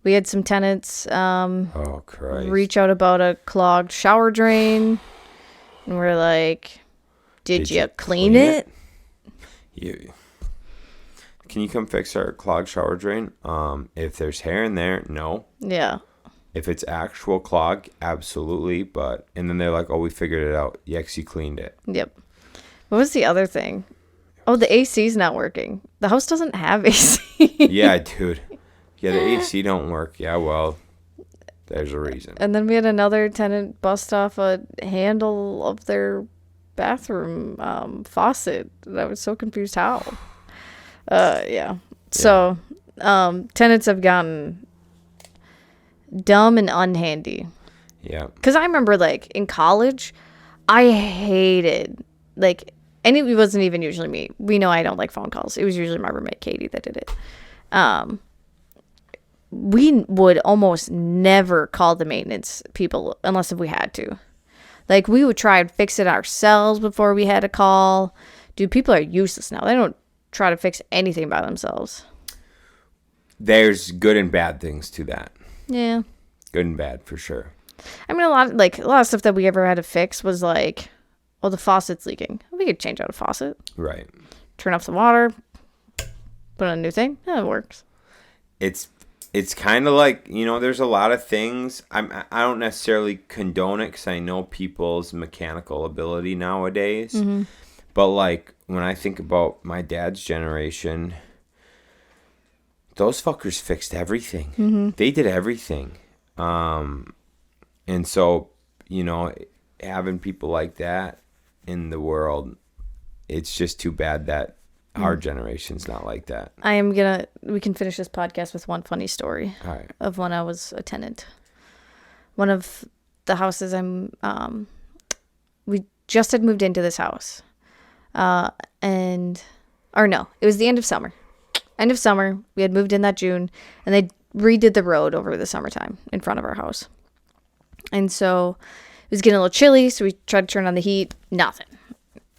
We had some tenants Oh, Christ. reach out about a clogged shower drain. And we're like, did you clean it? Can you come fix our clogged shower drain? If there's hair in there, no. Yeah. If it's actual clog, absolutely. And then they're like, oh, we figured it out. Yeah, 'cause you cleaned it. Yep. What was the other thing? Oh, the AC's not working. The house doesn't have AC. Yeah, dude. Yeah, the AC don't work. Yeah, well, there's a reason. And then we had another tenant bust off a handle of their bathroom faucet. And I was so confused how. Yeah. So, tenants have gotten dumb and unhandy. Yeah. Because I remember, like, in college, I hated, like, and it wasn't even usually me. We know I don't like phone calls. It was usually my roommate, Katie, that did it. We would almost never call the maintenance people unless if we had to. Like, we would try and fix it ourselves before we had a call. Dude, people are useless now. They don't try to fix anything by themselves. There's good and bad things to that. Yeah. Good and bad, for sure. I mean, a lot of stuff that we ever had to fix was like, oh, the faucet's leaking. We could change out a faucet. Right. Turn off the water. Put on a new thing. Yeah, it works. It's kind of like, there's a lot of things. I don't necessarily condone it because I know people's mechanical ability nowadays. Mm-hmm. But, like, when I think about my dad's generation, those fuckers fixed everything. Mm-hmm. They did everything. And so, having people like that in the world, it's just too bad that our generation's not like that. We can finish this podcast with one funny story. All right. Of when I was a tenant. One of the houses we just had moved into this house. It was the end of summer. End of summer, we had moved in that June, and they redid the road over the summertime in front of our house. And so it was getting a little chilly, so we tried to turn on the heat. Nothing.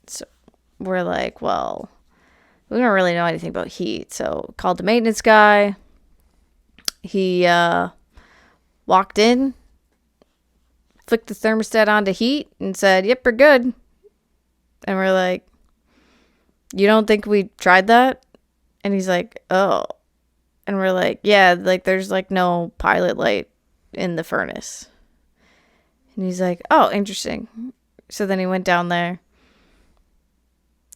So we're like, well, we don't really know anything about heat. So called the maintenance guy. He walked in, flicked the thermostat on to heat, and said, yep, we're good. And we're like, you don't think we tried that? And he's like, oh. And we're like, yeah, like there's like no pilot light in the furnace. And he's like, oh, interesting. So then he went down there.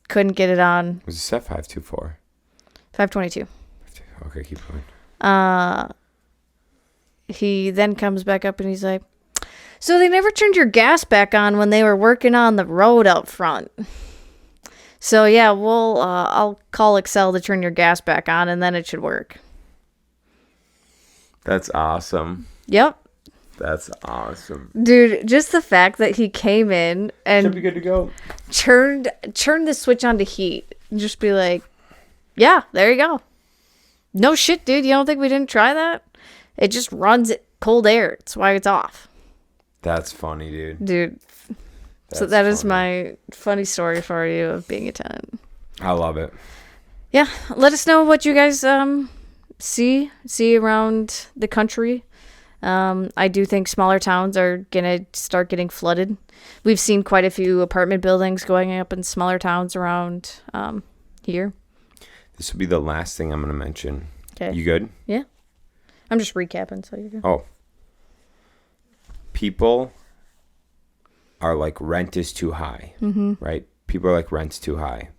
Couldn't get it on. Was it set 524? 522. Okay, keep going. He then comes back up and he's like, so they never turned your gas back on when they were working on the road out front. So yeah, I'll call Excel to turn your gas back on and then it should work. That's awesome. Yep. That's awesome. Dude, just the fact that he came in and Should be good to go. turned the switch on to heat and just be like, yeah, there you go. No shit, dude. You don't think we didn't try that? It just runs cold air. That's why it's off. That's funny, dude. Dude. So that is my funny story for you of being a tenant. I love it. Yeah. Let us know what you guys see around the country. I do think smaller towns are going to start getting flooded. We've seen quite a few apartment buildings going up in smaller towns around here. This will be the last thing I'm going to mention. Okay. You good? Yeah. I'm just recapping, so you're good. Oh. People are like, rent is too high, right? People are like, rent's too high.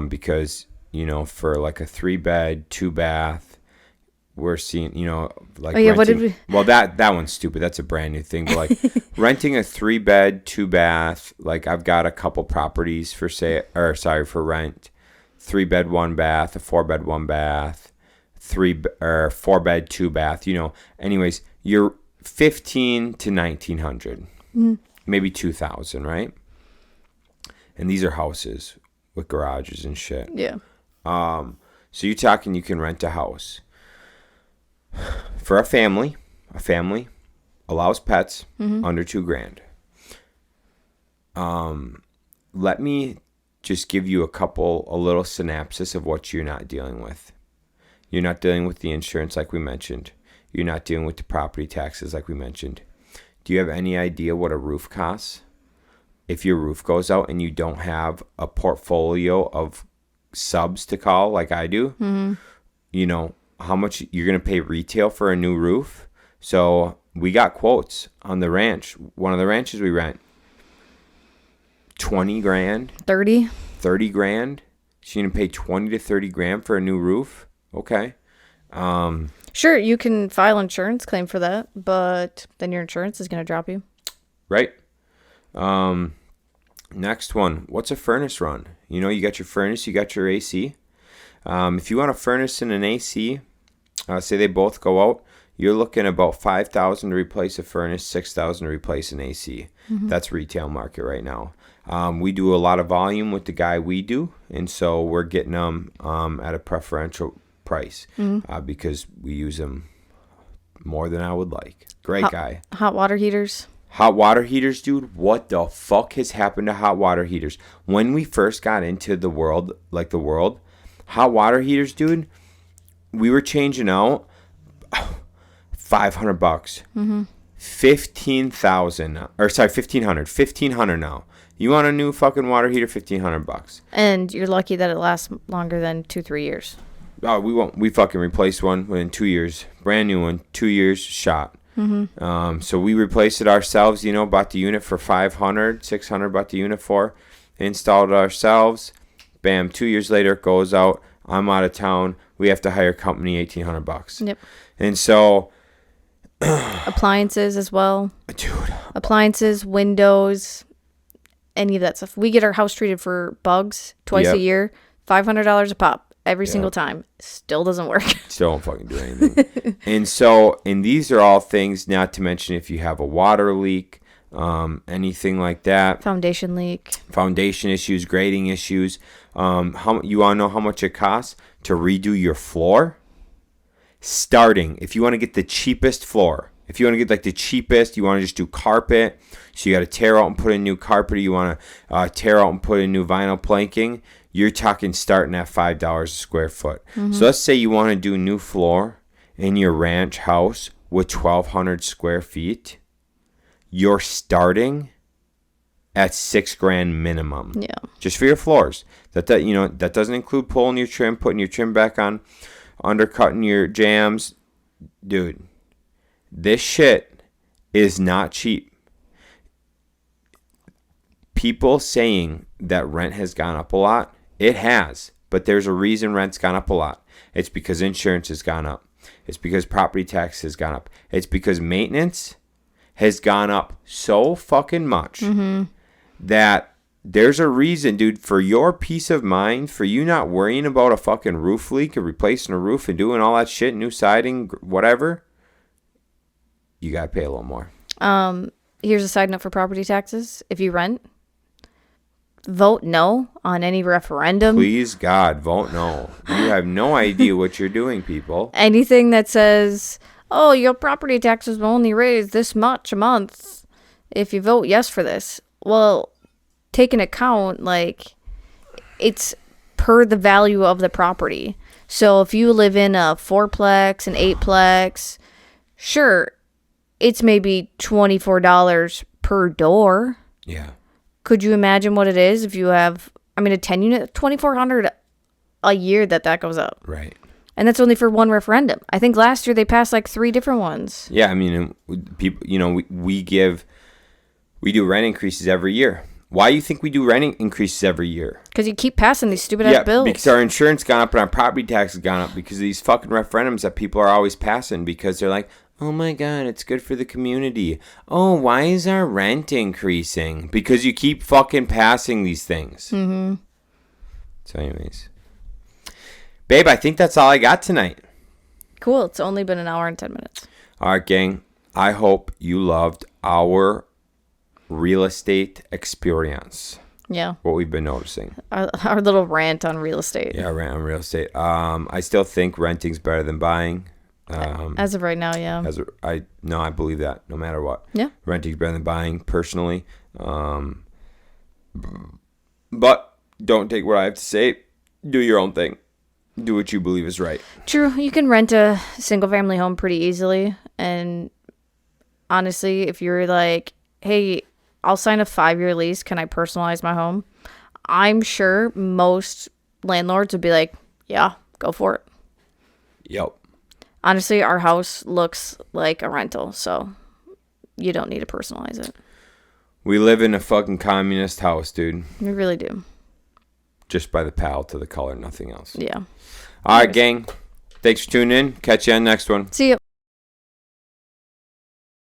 Because, for like a 3-bed, 2-bath, we're seeing, like what did we? Well, that one's stupid. That's a brand new thing. But like renting a 3-bed, 2-bath. Like I've got a couple properties for rent. 3-bed, 1-bath, a 4-bed, 1-bath, 4-bed, 2-bath. Anyways, you're 15 to 1900, maybe 2000, right? And these are houses with garages and shit. Yeah. So you're talking you can rent a house for a family. A family allows pets under $2,000. Let me just give you a little synopsis of what you're not dealing with. You're not dealing with the insurance like we mentioned. You're not dealing with the property taxes like we mentioned. Do you have any idea what a roof costs? If your roof goes out and you don't have a portfolio of subs to call like I do, how much you're going to pay retail for a new roof. So we got quotes on the ranch. One of the ranches we rent, 20 grand, 30 grand. She's going to pay 20 to 30 grand for a new roof. Okay. Sure, you can file insurance claim for that, but then your insurance is going to drop you. Right. Next one. What's a furnace run? You got your furnace, you got your AC. If you want a furnace and an AC, say they both go out, you're looking about $5,000 to replace a furnace, $6,000 to replace an AC. That's retail market right now. We do a lot of volume with the guy we do, and so we're getting them at a preferential price because we use them more than I would like. Great guy. Hot water heaters. Hot water heaters, dude. What the fuck has happened to hot water heaters? When we first got into the world, hot water heaters, dude, we were changing out $500. 15,000 or sorry, 1,500 now. You want a new fucking water heater, $1,500. And you're lucky that it lasts longer than 2-3 years. Oh, we won't. We fucking replaced one within 2 years. Brand new one, 2 years shot. So we replaced it ourselves, bought the unit for $500, $600, bought the unit for, installed it ourselves. Bam, 2 years later it goes out. I'm out of town. We have to hire a company, $1,800. Yep. And so appliances as well. Dude. Appliances, windows, any of that stuff. We get our house treated for bugs twice a year, $500 a pop. Every single time. Still doesn't work. Still don't fucking do anything. And these are all things, not to mention if you have a water leak, anything like that. Foundation leak. Foundation issues, grading issues. How you want to know how much it costs to redo your floor? Starting, if you want to get the cheapest floor, if you want to get like the cheapest, you want to just do carpet. So you got to tear out and put in new carpet. You want to tear out and put in new vinyl planking. You're talking starting at $5 a square foot. So let's say you want to do new floor in your ranch house with 1,200 square feet. You're starting at $6,000 minimum. Yeah. Just for your floors. That doesn't include pulling your trim, putting your trim back on, undercutting your jams. Dude, this shit is not cheap. People saying that rent has gone up a lot. It has, but there's a reason rent's gone up a lot. It's because insurance has gone up. It's because property tax has gone up. It's because maintenance has gone up so fucking much that there's a reason, dude, for your peace of mind, for you not worrying about a fucking roof leak or replacing a roof and doing all that shit, new siding, whatever, you got to pay a little more. Here's a side note for property taxes. If you rent, vote no on any referendum. Please, God, vote no. You have no idea what you're doing, people. Anything that says, oh, your property taxes will only raise this much a month if you vote yes for this. Well, take into account, it's per the value of the property. So if you live in a 4-plex, an 8-plex, sure, it's maybe $24 per door. Yeah. Could you imagine what it is if you have, a 10 unit, $2,400 a year that goes up? Right. And that's only for one referendum. I think last year they passed 3 different ones. Yeah, people, we do rent increases every year. Why do you think we do rent increases every year? Because you keep passing these stupid ass bills. Because our insurance gone up and our property tax has gone up because of these fucking referendums that people are always passing because they're like, oh my God, it's good for the community. Oh, why is our rent increasing? Because you keep fucking passing these things. Mm-hmm. So anyways. Babe, I think that's all I got tonight. Cool. It's only been an hour and 10 minutes. All right, gang. I hope you loved our real estate experience. Yeah. What we've been noticing. Our little rant on real estate. Yeah, rant on real estate. I still think renting's better than buying. As of right now, yeah. I believe that no matter what. Yeah. Renting's better than buying personally. But don't take what I have to say. Do your own thing. Do what you believe is right. True. You can rent a single family home pretty easily. And honestly, if you're like, hey, I'll sign a 5-year lease. Can I personalize my home? I'm sure most landlords would be like, yeah, go for it. Yep. Honestly, our house looks like a rental, so you don't need to personalize it. We live in a fucking communist house, dude. We really do. Just by the palette to the color, nothing else. Yeah. All right, gang. Thanks for tuning in. Catch you on the next one. See you.